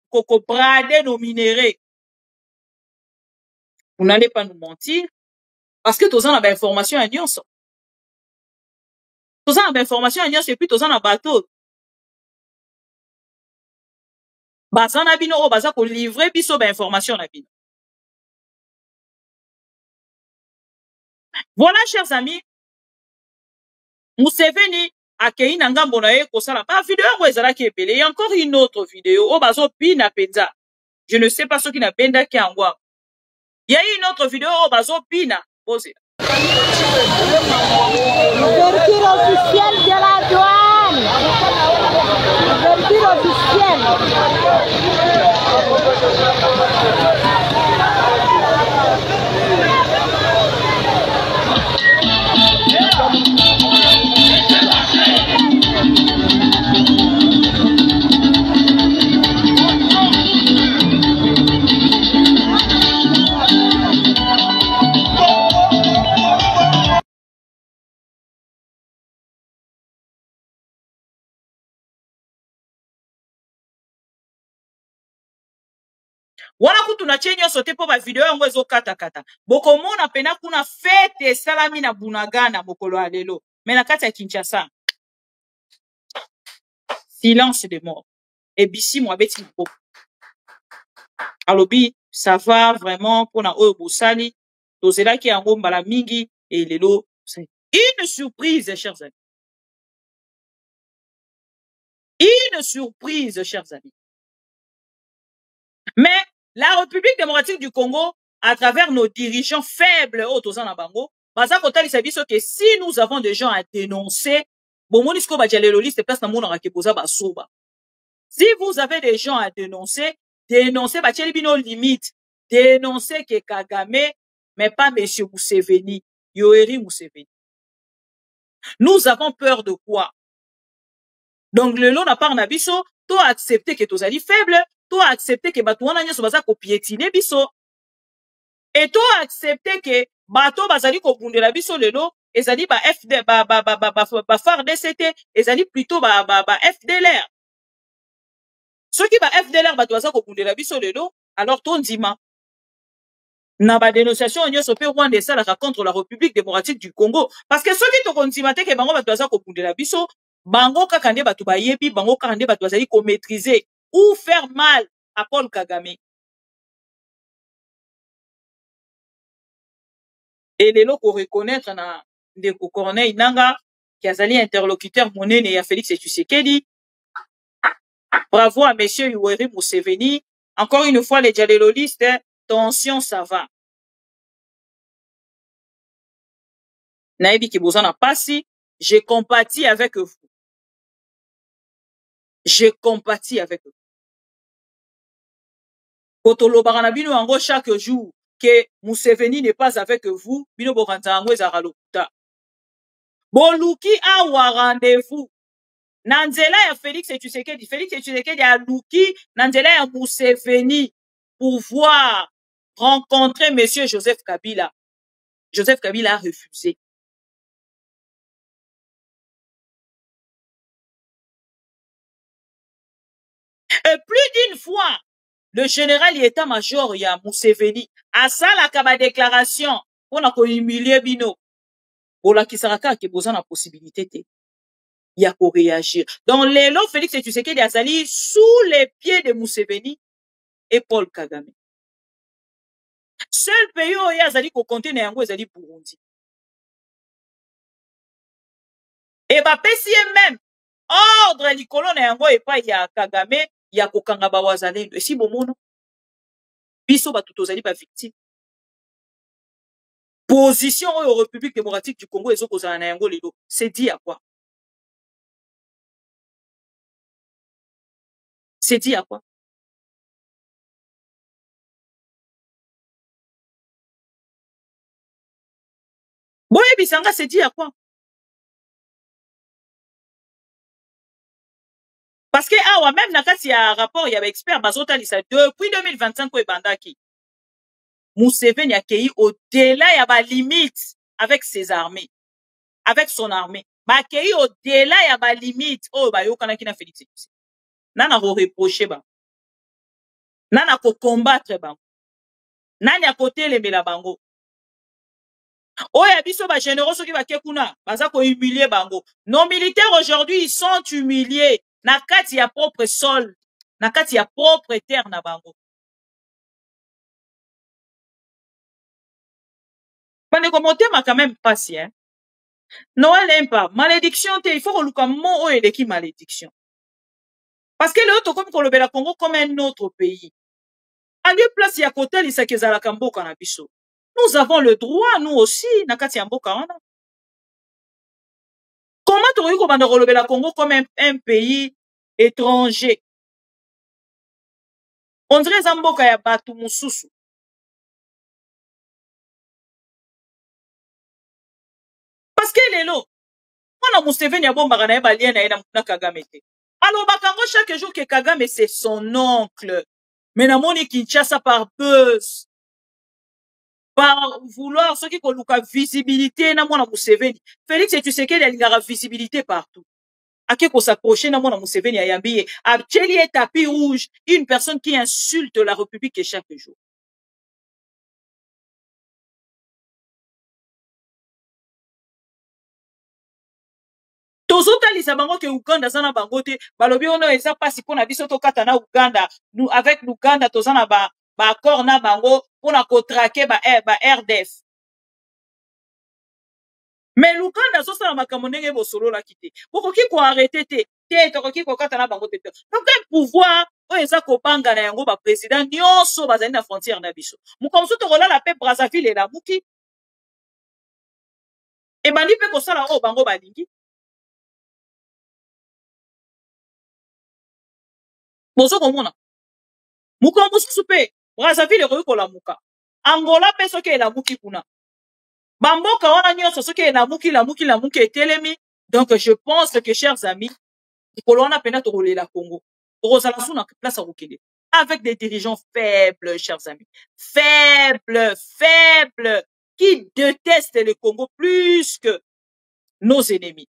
brader nos minéraux. Vous n'allez pas nous mentir. Parce que tous en avez information à nyonso. Tous en avez information à nyonso et puis tous en avez bateau. Bazana bino o baza ko livrer biso ba information na bino. Voilà, chers amis. Museveni akei na ngambo na ye kosala ba vidéo ezalaki ebele. Il y a encore une autre vidéo o bazo pina penza. Je ne sais pas ce qui n'a benda ki angwa. Il y a une autre vidéo o bazo pina. Posez. L'ouverture officielle de la douane. L'ouverture officielle. Wana kutu na chenyo sote po ba video yango ezo kata kata. Boko mona pena kuna fete salami na Bunagana mokolo alelo. Mais na kati ya Kinshasa. Silence de mort. Et bisi mo abeti mpo. Alobi, ça va vraiment pour na oyo bosali. Tozela ki yango mbala mingi et lelo. Une surprise, chers amis. Une surprise, chers amis. Mais la République démocratique du Congo, à travers nos dirigeants faibles, que si nous avons des gens à dénoncer, si vous avez des gens à dénoncer, dénoncez limite, dénoncez que Kagame, mais pas Monsieur Museveni, Yoweri Museveni. Nous avons peur de quoi? Donc le lot n'a pas un abisso, toi accepter que tu es faible, toi accepter que batouana nyoso baza ko piétiner biso. Et toi accepter que bato bazali ko bundela biso lelo, ezali ba FD ba FARDC, ezali plutôt ba FDLR. Ceux qui va FDLR batoza ko bundela biso lelo, alors ton dima. Na ba dénonciation on yoso pe Rwanda esalaka contre la République démocratique du Congo. Parce que ceux qui to kondima te ke bango batoza ko bundela biso, bango kaka nde batu bayebi, bango kaka nde batu bazali ko maîtriser ou faire mal à Paul Kagame. Et lelo ko reconnaître na ndeko Corneille Nanga qui azali interlocuteur monene ya Félix Tshisekedi. Bravo à monsieur Yoweri Museveni. Encore une fois les dialoguistes, tension ça va. Naebi ki bozana pasi, je compatis avec vous. Je compatis avec vous. Kotolo baranabino ango chaque jour que Museveni n'est pas avec vous, bino boranta ango ezara lokuta. Boluki awa rendez-vous. Nanzela ya Félix Tshisekedi a luki nanzela ya Museveni pour voir rencontrer monsieur Joseph Kabila. Joseph Kabila a refusé. Et plus d'une fois, le général état-major ya Museveni a ça la kaba déclaration pour na ko humilier bino. Bola kisaraka ke bozana possibilité te. Il y a pour réagir. Donc, l'élo Félix Tshisekedi a sali sous les pieds de Museveni et Paul Kagame. Seul pays où il y a sali ko compter na yango ezali Burundi. Et ba pesi même ordre likolo na yango epa ya Kagame ya kokanga ba wazalendo. Et si bomono biso ba tutozali ba victime. Position au République démocratique du Congo ezokozana na yango lelo. C'est dit à quoi? C'est dit à quoi? Boye bisanga, c'est dit à quoi? Parce que awa même na kati ya rapport ya expert bazotalisa depuis 2025 ko ebandaki. Museveni a accueilli au-delà ya ba limite avec ses armées, avec son armée. Ba accueilli au-delà ya ba limite oh ba yokana kina Félix. Nana ko reprocher ba. Nana ko combattre ba. Nani a côté les mela bango. Oya biso ba généraux soki ba kekuna baza ko humilier bango. Nos militaires aujourd'hui ils sont humiliés na kati ya propre sol, na kati ya propre terre na bango. Bande commenter ma quand même passi hein. Noël aime pas malédiction te il faut que luka mo o eleki malédiction. Parce que le autre comme ko lobela Congo comme un autre pays. À lieu place ya côté lisakezala kamboka na biso. Nous avons le droit, nous aussi, na kati ya mboka wana. Comment tu ko banda ko lobela Congo comme un pays étranger? On dirait zamboka ya batu mususu. Parce que lelo, on a Museveni ya bomba na yeba lien na yena na Kagame te. Alors bakango chaque jour que Kagame c'est son oncle. Mais na moni Kinshasa par buzz. Par vouloir ceux qui koluka visibilité na mona Museveni. Félix Tshisekedi alingara visibilité partout. Ake ko s'approcher na mona Museveni ayambiye. Abcheli est tapis rouge, une personne qui insulte la République chaque jour. Tozotalisa bango ke Uganda zana bango te balobi ono eza pasi pona biso tokata na Uganda nous avec l'Uganda tozana ba accord na bango pona ko traquer ba RDF. Mais l'Uganda so sala makambo ndenge bosolo la kité. Bokoki ko arrêter te tokoki ko kata na bango te. Donc un pouvoir o eza ko banga na yango ba président nyonso bazali na frontière na biso. Mukomso to kola la paix Brazzaville et la Muki. E bandi pe ko sala o bango balingi. Bozo komona. Mukombo supe Brazzaville ko la muka. Angola pe soki la Muki kuna. Bamboka wana nyonso soki la Muki etelemi. Donc je pense que chers amis, kolona pena to la Congo. Rosala suna place à Rokele. Avec des dirigeants faibles, chers amis. Faibles, qui détestent le Congo plus que nos ennemis.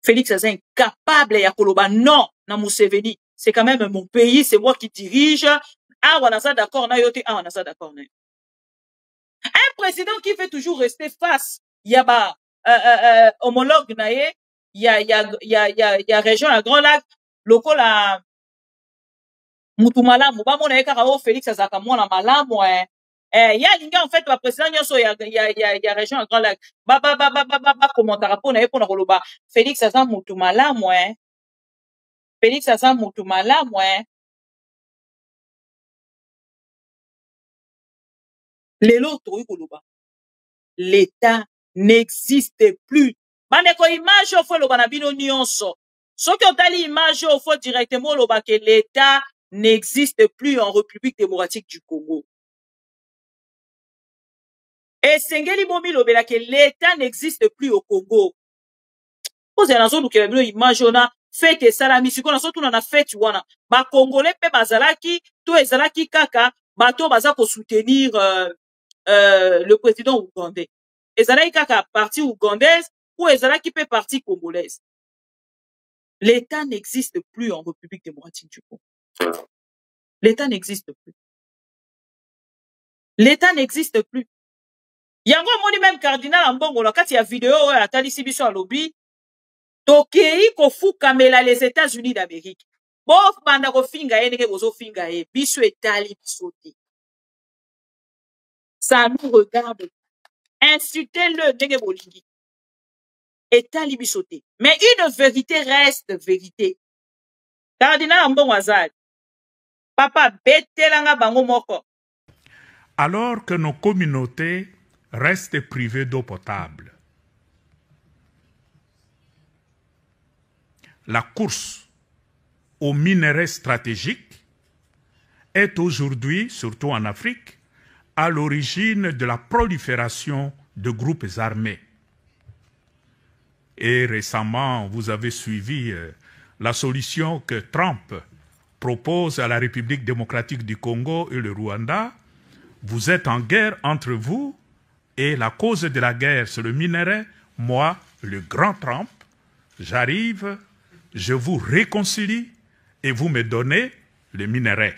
Félix est incapable ya koloba non na Museveni. C'est quand même mon pays, c'est moi qui dirige. Ah, on a ça d'accord, na yote, ah, on a ça d'accord. Un président qui veut toujours rester face, il y a ba homologue nae, il y a région à Grand Lac, local à Mutumala, Mubamo na kaka o Félix azaka mwana malamu ya linga en fait ba président nyoso ya région à Grand Lac. Ba commentaire pour na pona koloba Félix aza Mutumala Félix aza Mutumala Lelo toyi koloba. L'État n'existe plus. Bandeko image au fond loba na bino nyonso. Soki otali image au fond directement loba que l'État n'existe plus en République démocratique du Congo. Et Sengeli Bomi lobela que l'État n'existe plus au Congo. Vous avez raison que bino image ona fête salami siko na sotu na fête wana. Ba Congolais pe bazalaki to ezalaki kaka bato baza ko soutenir le président ougandais. Ezalaki kaka parti ougandaise ou ezalaki pe parti congolaise. L'État n'existe plus en République démocratique du Congo. L'État n'existe plus. L'État n'existe plus. Yango moni même cardinal Ambongo la kati ya vidéo atali sibiso à lobby tokei kofukamela les États-Unis d'Amérique. Bof banda ko finga ndenge bozo finga biso etali biso te. Ça nous regarde. Insultez-le ndenge bolingi. Etali biso te. Mais une vérité reste vérité. Cardinal Ambongo azali. Papa betelanga bango moko. Alors que nos communautés restent privées d'eau potable, la course aux minerais stratégiques est aujourd'hui, surtout en Afrique, à l'origine de la prolifération de groupes armés. Et récemment, vous avez suivi la solution que Trump propose à la République démocratique du Congo et le Rwanda. Vous êtes en guerre entre vous et la cause de la guerre, c'est le minerai. Moi, le grand Trump, j'arrive, je vous réconcilie et vous me donnez le minerai.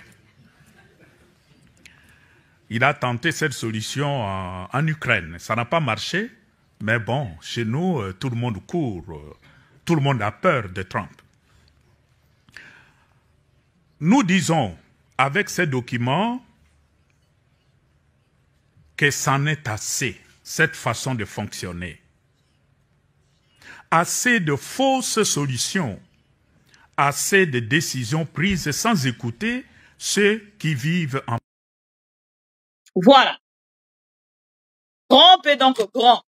Il a tenté cette solution en Ukraine. Ça n'a pas marché, mais bon, chez nous, tout le monde court, tout le monde a peur de Trump. Nous disons, avec ces documents, que c'en est assez, cette façon de fonctionner. Assez de fausses solutions, assez de décisions prises sans écouter ceux qui vivent en... Voilà. Trump est donc grand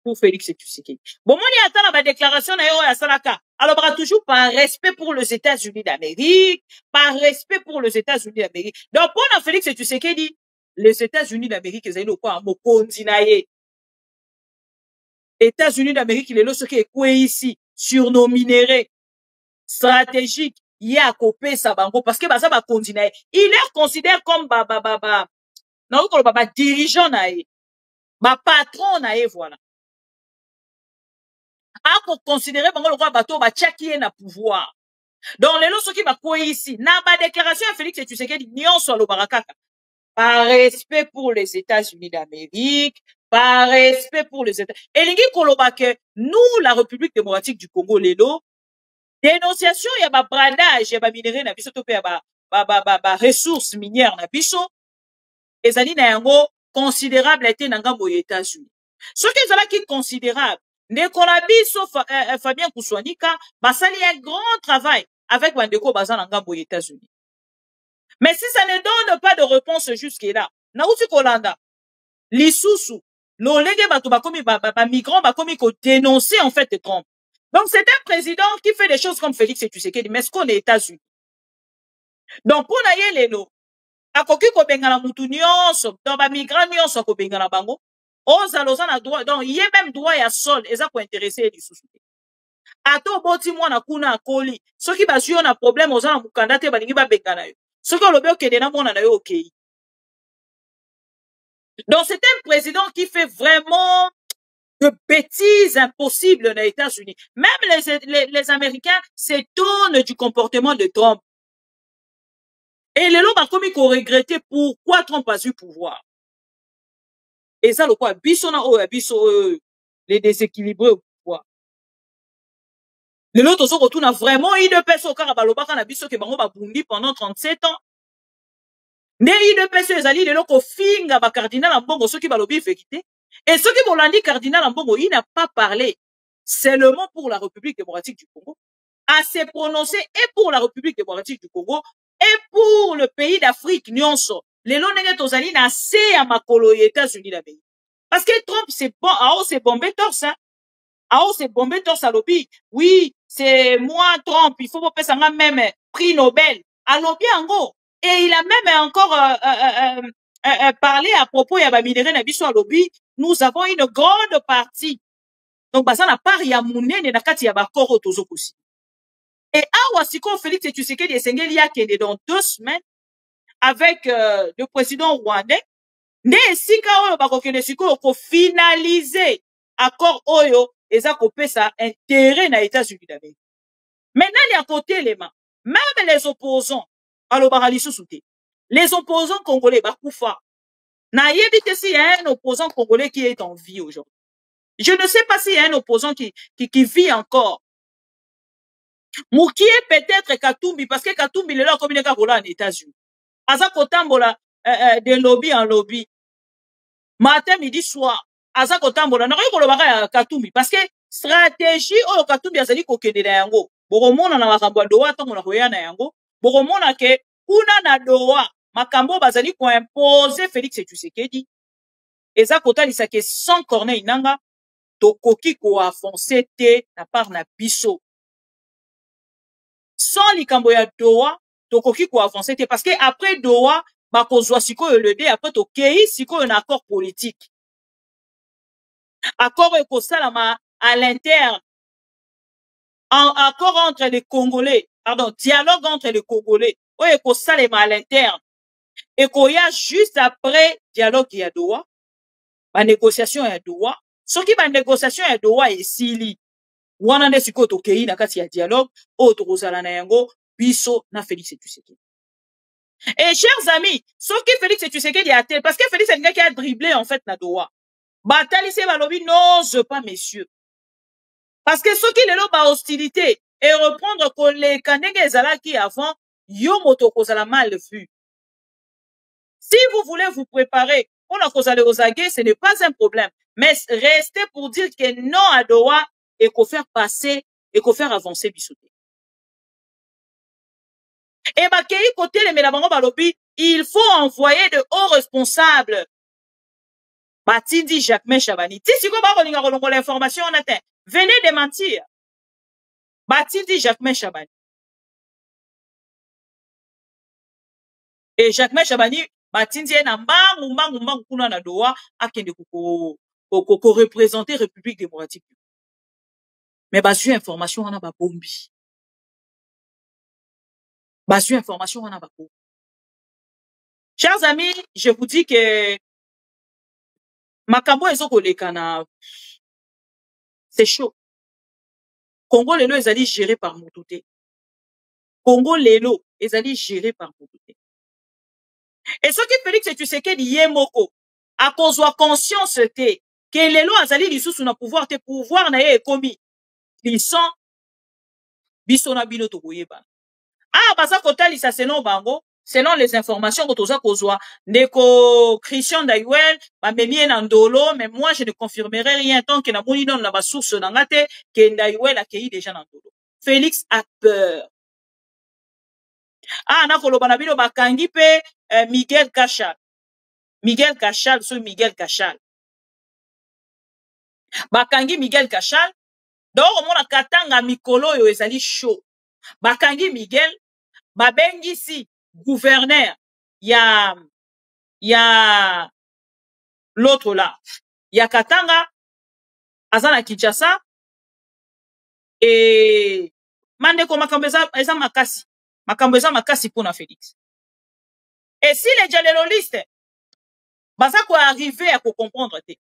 pour Félix Tshisekedi. Bon, moi, il y a ma déclaration à Salaka. Alors, toujours par respect pour les États-Unis d'Amérique, par respect pour les États-Unis d'Amérique. Donc, pour Félix Tshisekedi, les États-Unis d'Amérique, ils ont quoi? États-Unis d'Amérique, il est là, ce qui est quoi ici, sur nos minéraux stratégiques, il y a copé ça, parce que, ça va continuer. Il les considère comme, non, dirigeant, patron, voilà. A considérer, le roi bateau, qui est na pouvoir. Donc, les lots, ce qui va quoi ici, na déclaration à Félix Tshisekedi, nyon soit le barakaka. Par respect pour les États-Unis d'Amérique, par respect pour les États. Et l'ingi koloba que nous, la République démocratique du Congo, l'élo, dénonciation, il y a ba bradage, il y a ba minerai, na biso, il y a ba ressources minières, na biso, et ça dit, na yango, considérable a été nanga aux États-Unis. Ce qui est là qui est considérable, Nekola biso, Fabien Kouswanika, basali un grand travail avec Wandeko Bazan nanga aux États-Unis. Mais si ça ne donne pas de réponse jusque-là, Naouti Kolanda, Lissoussou, l'olege bato bakomi migrants bakomi ko dénoncer en fait Trump. Donc c'est un président qui fait des choses comme Félix Tshisekedi, mais ce qu'on est États-Unis. Donc pour naye lelo, akoki ko bengana mutu nyonso, donc ba migrants nyonso ko bengana bango, ozaloza na droit, donc il y a même droit ya sol, eza ko intéresser Lissoussou. Ato boti mwana kuna akoli, soki basio na problème ozana mukanda te balingi ba bengana yo. Ce que le bloc est ok. Donc c'est un président qui fait vraiment de bêtises impossibles aux États-Unis. Même les Américains s'étonnent du comportement de Trump. Et les gens ont qu'on regrettait pourquoi Trump a eu pouvoir. Et ça, le quoi, les déséquilibrés au pouvoir. Les autres sont retournés vraiment, ils ne pèsent au carabaloba quand biso que bango ba bundi pendant 37 ans. Ne ils ne pèsent les alliés, les locaux finga ba cardinal en bongo, ceux qui balobi vérité. Et ceux qui vont l'andi cardinal en bongo, il n'a pas parlé seulement pour la République démocratique du Congo, à se prononcer et pour la République démocratique du Congo, et pour le pays d'Afrique, nyonso. Les lots n'est aux alliés n'a assez à makolo et États-Unis la pays. Parce que Trump, c'est bon, c'est bombé torse, hein. C'est bombé torse à lobby. Oui, c'est moi, Trump, il faut pas ça même prix Nobel. À lobby en gros. Et il a même encore parlé à propos, il y a minéré n'abisso à lobby. Nous avons une grande partie. Donc, bah, ça n'a pas rien mouné, n'a qu'à y avoir corps aussi. Et Awasiko Félix Tshisekedi et Sengelia qui est dans 2 semaines avec le président rwandais. Ne sika oyo bakokende siko ko finaliser accord oyo eza kopesa intérêt na États-Unis d'Amérique. Maintenant il y a côté les mains. Même les opposants alobaka lisusu te. Les opposants congolais bakufa. Na yebite si y a un opposant congolais qui est en vie aujourd'hui. Je ne sais pas s'il y a un opposant qui vit encore. Moukie peut-être Katumbi parce que Katumbi est là comme il est en États-Unis. Aza kotambola de lobby en lobby. Matin, midi, soir. Aza kotambola. N'a rien kolobaka ya Katumbi. Parce que stratégie, oyo Katumbi azali kokende na yango. Boromona na makambo ya doa, tango na koya na yango. Boromona ke, kuna na doa, makambo bazali ko imposer Félix Tshisekedi. Eza kotalisa ke sans Corneille Nanga, tokoki ko avancer te na part na biso. Sans likambo ya doa, tokoki ko avancer te. Parce que après doa, bakozwa sikoyo le dé, après tokei sikoyo un accord politique. Accord ekosalama à l'interne. Accord entre les Congolais. Pardon, dialogue entre les Congolais. Oyo ekosalama à l'interne. Ekoya juste après dialogue ya Doha. Ba négociation ya Doha. Soki ba négociation ya Doha esili. Wana nde sikoyo tokei na kati ya dialogue. Oyo tokozala na yango biso na Félix Tshisekedi. Et chers amis, ce que Félix Tshisekedi a tel, parce que Félix Tshisekedi a dribblé en fait na Doha. Batali se balobi n'ose pas messieurs. Parce que ce qui est là ba hostilité et reprendre que les kanenge ezalaki avant yo moto kozala mal vu. Si vous voulez vous préparer pour la cause aux aguets, ce n'est pas un problème. Mais restez pour dire que non à Doha et qu'on faire passer et qu'on faire avancer Bissouté. Et bah, côté les mélabango balobi, il faut envoyer de hauts responsables. Batindi Jacques Chabani. Si vous avez l'information, on atteint. Venez démentir. Batindi Jacques Chabani. Et Jacques Chabani, Batindi na mbangu kuna na Doha, akende ko représenter République démocratique. Mais basu information on a ba bombi. Basu information on a ba bombi. Chers amis, je vous dis que makambo ezoko lekana c'est chaud. Congo lelo ezali géré par Moutouté. Congo lelo ezali géré par Moutouté. Et ce qui Félix Tshisekedi yemoko a kozwa conscience te que lelo azali lisusu na pouvoir na ye ekomi lisan biso na bino to koyeba. Baza kotalisa selon bango, selon les informations que toza kozwa ndeko Christian Daiwel bamemi na ndolo, mais moi je ne confirmerai rien tant que na moni non na ba source na ngate que Daiwel akei déjà na ndolo. Félix a peur. Na koloba na bino bakangi pe Miguel Cachal. Miguel Cachal, so Miguel Cachal. Bakangi Miguel Cachal. Donc mona katanga mikolo yo ezali chaud. Bakangi Miguel babengisi gouverneur ya l'autre là. Ya Katanga azana Kinshasa et mandeko makambo eza makasi. Makambo eza makasi pona Félix. Et si les dialoguistes baza ko arriver à comprendre te.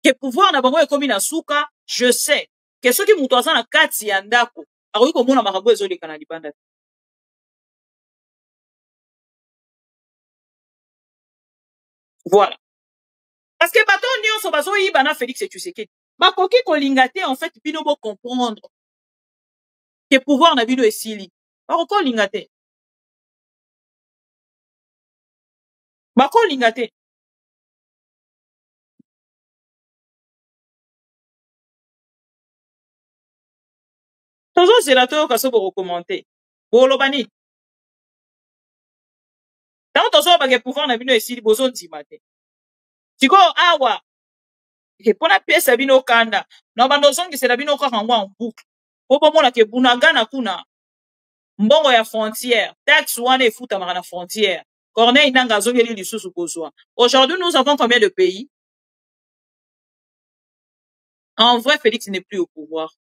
que pouvoir na bango ekomi na suka, je sais que ceux qui mutu aza na kati ya ndako akoki komona makambo ezoleka na libanda. Voilà. Parce que bato nyonso bazoyiba na Félix Tshisekedi bakoki kolinga te en fait bino bo comprendre que pouvoir na bino esili bakoko linga te bako linga te. Tozo zela toyoka so bokokommente boloba nini ntango tozoyoba ke pouvoir na bino esili bozondima te sikoyo awa mpona pesa bino kanda na bando ozongisela bino kaka yango en boucle po bomona ke Bunagana kuna mbongo ya frontière taxe wana efutamaka na frontière. Corneille Nangaa azongeli lisusu kozwa. Aujourd'hui nous avons combien de pays? En vrai Félix n'est plus au pouvoir.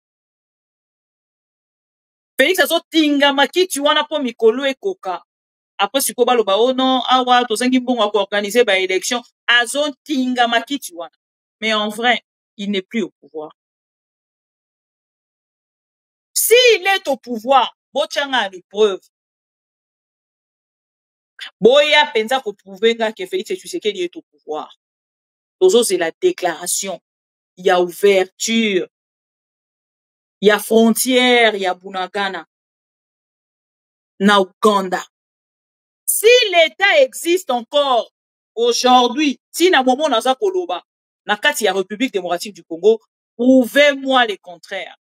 Félix azotingama kiti wana po mikolo ekoka. Après siko baloba oh non awa tozangi mbongo ya koorganiser ba élection azotingama kiti wana. Mais en vrai il n'est plus au pouvoir. S'il est au pouvoir, botianga a l'épreuve. Boya penza ko prouver que Félix Tshisekedi est au pouvoir. Tozo c'est la déclaration. Il y a ouverture. Il y a frontière, il y a Bunagana. Na Uganda. Si l'État existe encore aujourd'hui, si na moment naza koloba, na kati ya République démocratique du Congo, prouvez-moi le contraire.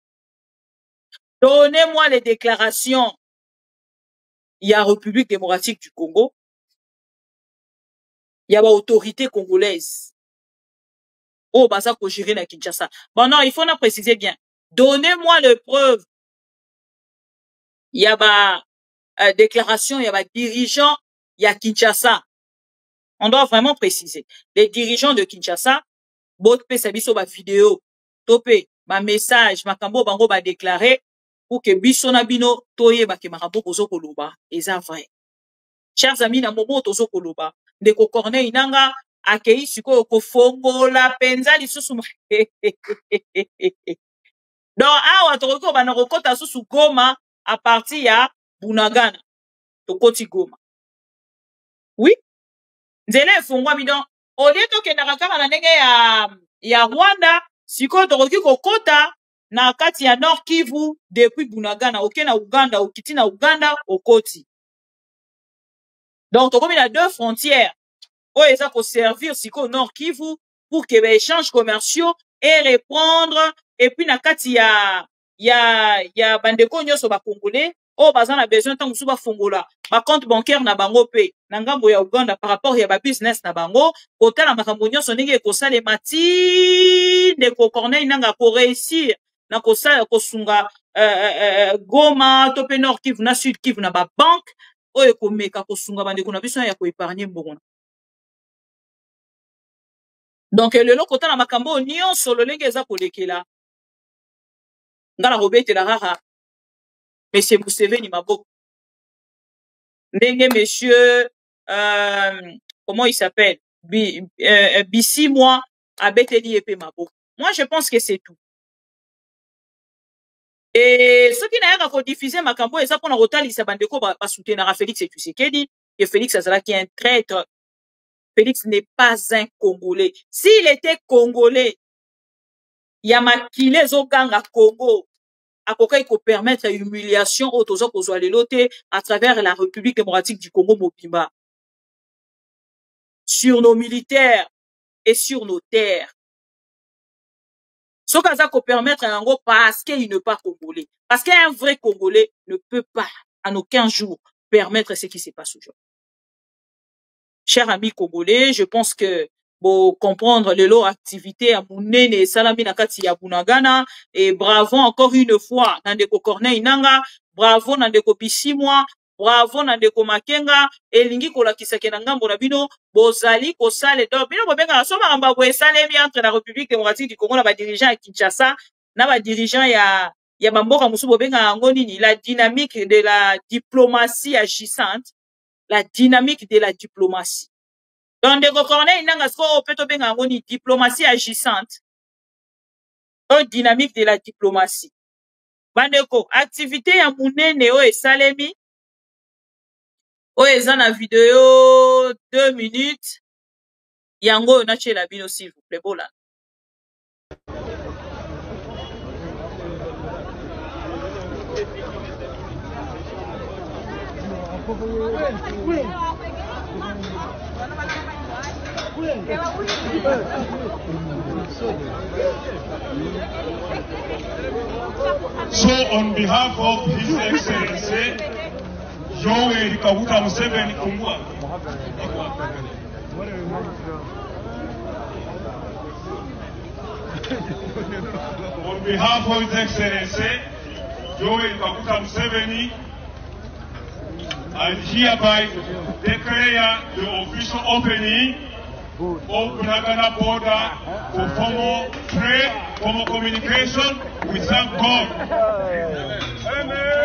Donnez-moi les déclarations. Il y a République démocratique du Congo. Il y a l'autorité congolaise. Oh, bah ça, pour gérer la Kinshasa. Bon, non, il faut en préciser bien. Donnez-moi les preuves. Il y a déclaration, il y a dirigeant, il y a Kinshasa. On doit vraiment préciser. Les dirigeants de Kinshasa, bot pe sabiso ba vidéo, topé, ba message, makambo bango ba déclaré, pour que biso na bino, toye ba ke makambo kozo koloba. Et ça vrai. Chers amis, na momo tozo koloba. Ndeko Corneille Nangaa, akei siko kofongola penza lisusu. Donc, awa toko bana kokota susu Goma à partir ya Bunagana. Tokoti Goma. Oui? Nzela efongwa midon. Olie toke na kaka na ndenge ya Rwanda, siko toroki kokota na kati ya Nord Kivu depuis Bunagana, oke na Uganda, okiti na Uganda, okoti. Donc, tokomi na deux frontières. Oh, ça pour servir siko Nord Kivu pour que les échanges commerciaux et reprendre et puis na kati ya bandeko nyoso ba congolais oh bazana besoin tant musuba fongola ba compte bancaire na bango pe na ngambo ya Uganda par rapport ya ba business na bango kotala makambo nyoso ndenge ko sale mati de ko Corneille Nangaa ko réussir na ko sala ko sunga Goma to pe Nord Kivu na Sud Kivu na ba banque oyo ko meka ko sunga bandeko na biso ya ko épargner mbongo. Donc le lokota na makambo nyonso lolenge eza kolekela ngala robetela rara monsieur Museveni maboko ndenge monsieur comment il s'appelle Bisimwa abeteli epe maboko. Moi je pense que c'est tout. Et ceux qui n'ayaka ko diffuser makambo eza pona kotalisa bandeko ba soutenir Félix Tshisekedi que Félix azala qui est un traître. Félix n'est pas un Congolais. S'il était Congolais, Yamakile Zoganga Congo, à quoi il peut permettre humiliation au tozo kozwalelote à travers la République démocratique du Congo Mopimba. Sur nos militaires et sur nos terres. Ce qu'on peut permettre à Yango parce qu'il n'est pas Congolais. Parce qu'un vrai Congolais ne peut pas, en aucun jour, permettre ce qui se passe aujourd'hui. Chers amis congolais, je pense que pour comprendre leur activité à Mounene et Salami Nakati ya Bunagana et bravo encore une fois Nandeko Corneille Nangaa, bravo Nandeko Bisimwa, bravo Nandeko Makenga et lingi kola kisake na ngambo na bino bozali ko sale do bino bobenga soma amba bo esalemi entre la République démocratique du Congo na ba dirigeant ya Kinshasa na ba dirigeant ya bamboka musu bobenga ngo nini la dynamique de la diplomatie agissante. La dynamique de la diplomatie. Donc, de Corneille Nangaa, ce qu'on peut benga ngoni diplomatie agissante. dynamique de la diplomatie. Bandeko, activité ya munene o esalemi, o eza na vidéo 2 minutes, yango na chela bino s'il vous plaît, bola. So on behalf of His Excellency Yoweri Kaguta Museveni Kungwa, on behalf of His Excellency Yoweri Kaguta Museveni, I hereby declare the official opening of Bunagana border for formal trade, formal communication. We thank God. Amen.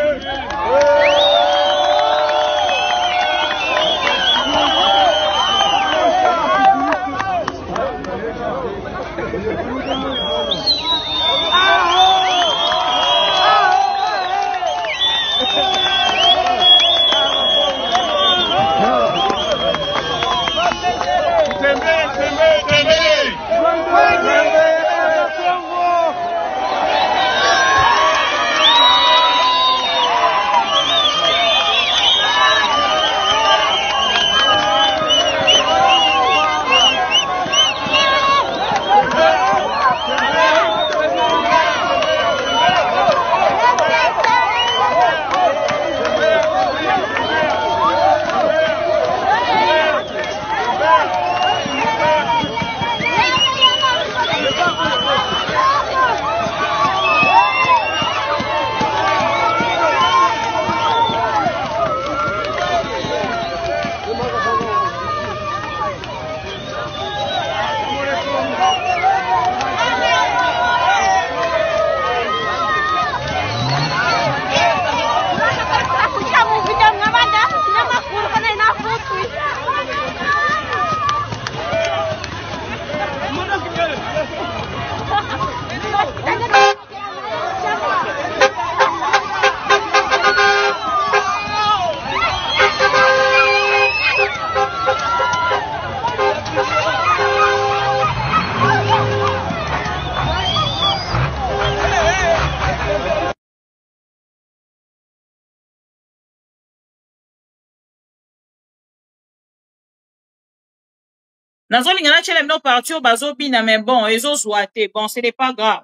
Nazolinga chele mno parti au bazo bina mais bon ezo zoate bon ce n'est pas grave.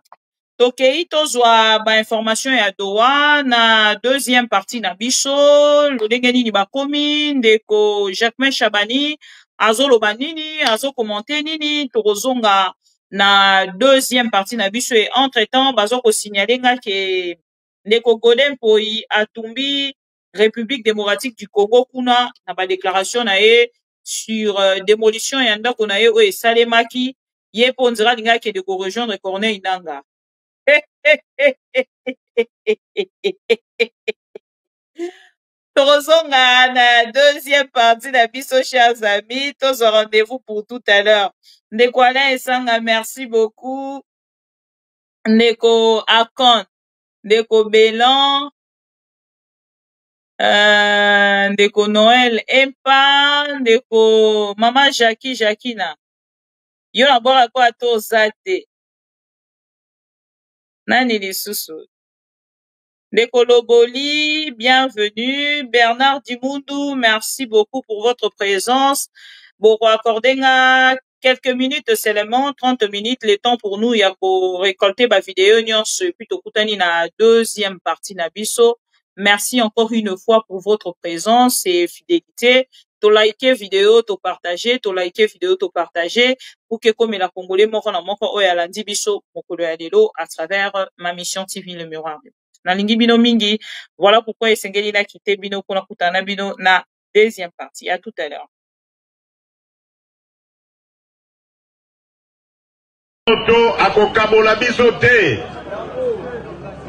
Tokei tozwa ba information ya Doha na deuxième partie na biso lodenge nini bakomi ndeko Jacquemain Chabani azoloba nini azo commenter nini tozonga na deuxième partie na biso et entre-temps bazo ko signaler nga ke ndeko Godin Poi atumbi République démocratique du Congo kuna na ba déclaration na ye sur démolition ya ndako na ye o esalemaki ye po nzira linga ke de ko rejoindre Corneille Nangaa. Tozonga na deuxième partie de biso, chers amis. Tous au rendez-vous pour tout à l'heure. Ndeko Alain Esanga, merci beaucoup. Ndeko Akon, Ndeko Bélan, Ndeko Noël Empa, Ndeko Maman Jakina. Yo na bora kwa to zate. Nani lisusu. Ndeko Loboli, bienvenue. Bernard Dimundu, merci beaucoup pour votre présence. Bon, accorder quelques minutes seulement, 30 minutes, le temps pour nous, ya pour récolter ma vidéo, plutôt koutani na deuxième partie na biso. Merci encore une fois pour votre présence et fidélité. To liker vidéo, to partager, pour que comme la Congolais moko na moko oya landi biso mokolo ya lelo à travers ma mission TV Le Miroir. Na lingi bino mingi, voilà pourquoi esengeli na kite bino kuna kutana bino na deuxième partie. À tout à l'heure. Moto akokabola biso te.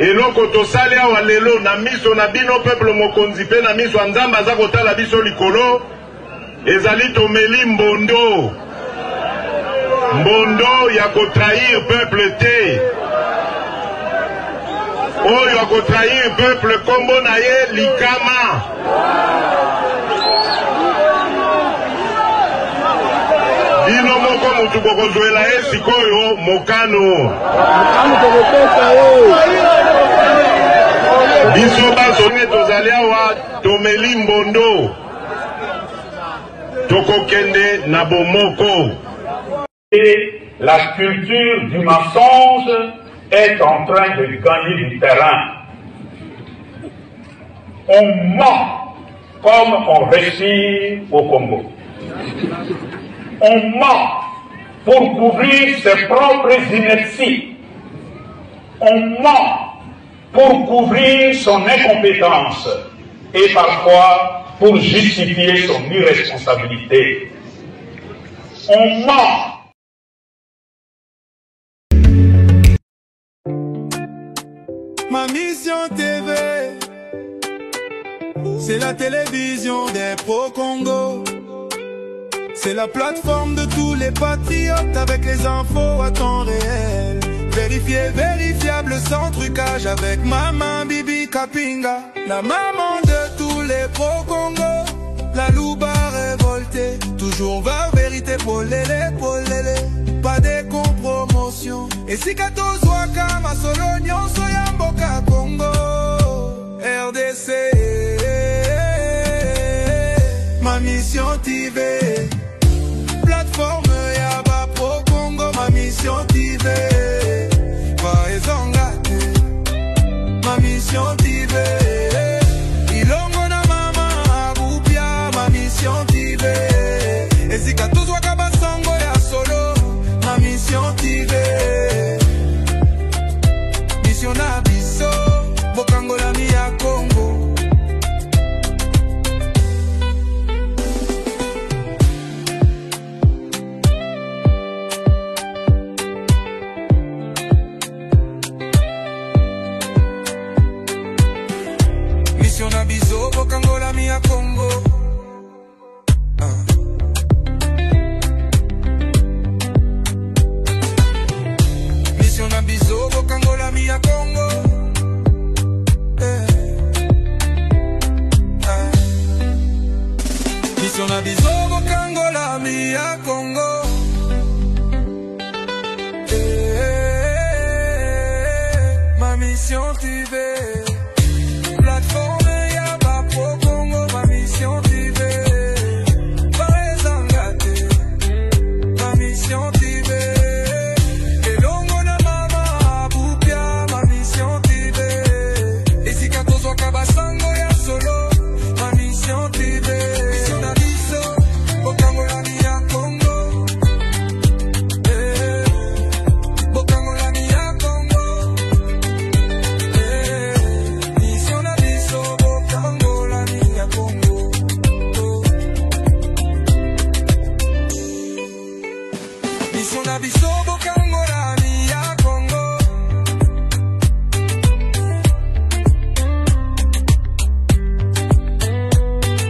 Eloko tosali awa lelo na miso na bino peuple mokonzi pe na miso nzamba aza kotala biso likolo ezali tomeli mbondo ya kotrahir peuple te. oyo akotrahir peuple kombo na ye likama. Bino moko mutu bokozwela ye sikoyo mokano. Biso basone tozali awa tomeli mbondo. Tokokende na bomoko. Et la culture du mensonge est en train de gagner du terrain. On ment comme on respire au Congo. On ment pour couvrir ses propres inerties. On ment pour couvrir son incompétence et parfois pour justifier son irresponsabilité. On ment. Ma mission TV, c'est la télévision des pro-Congo. C'est la plateforme de tous les patriotes avec les infos à temps réel. Vérifié, vérifiable, sans trucage avec Maman Bibi Kapinga. La maman de tous les pro-Congo. La louba révoltée, toujours vers vérité pour l'élé, pas de compromotion. Et si 14 waka, ma solognon, soyamboka Congo, RDC, ma mission TV, plateforme Yaba Pro Congo, ma mission TV, Paezongate, ma mission TV, Ilongo na mama Abupia, ma mission TV, et si 14 waka basango ya solo, ma mission TV, mission na biso, bokangola mi ya Congo. Mission na biso, bokangola mi ya Congo. Mission na biso, bokangola mi ya Congo. Mission na biso, bokangola mi ya Congo. Ma mission TV, plateforme Yaba Pro Congo, ma mission TV, Paezangate, ma mission TV, Elongo na mama Abupia, ma mission TV, et si 14 waka basango ya solo, ma mission TV, mission na biso, bokangola mi ya Congo, bokangola mi ya Congo, mission na biso, bokangola mi ya Congo, mission na biso, bokangola mi ya Congo.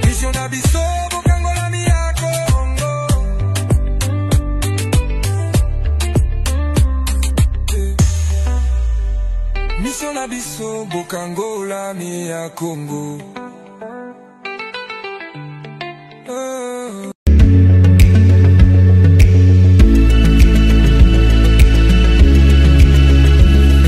Mission na biso, bokangola mi ya Congo. Mission na biso, bokangola mi ya Congo.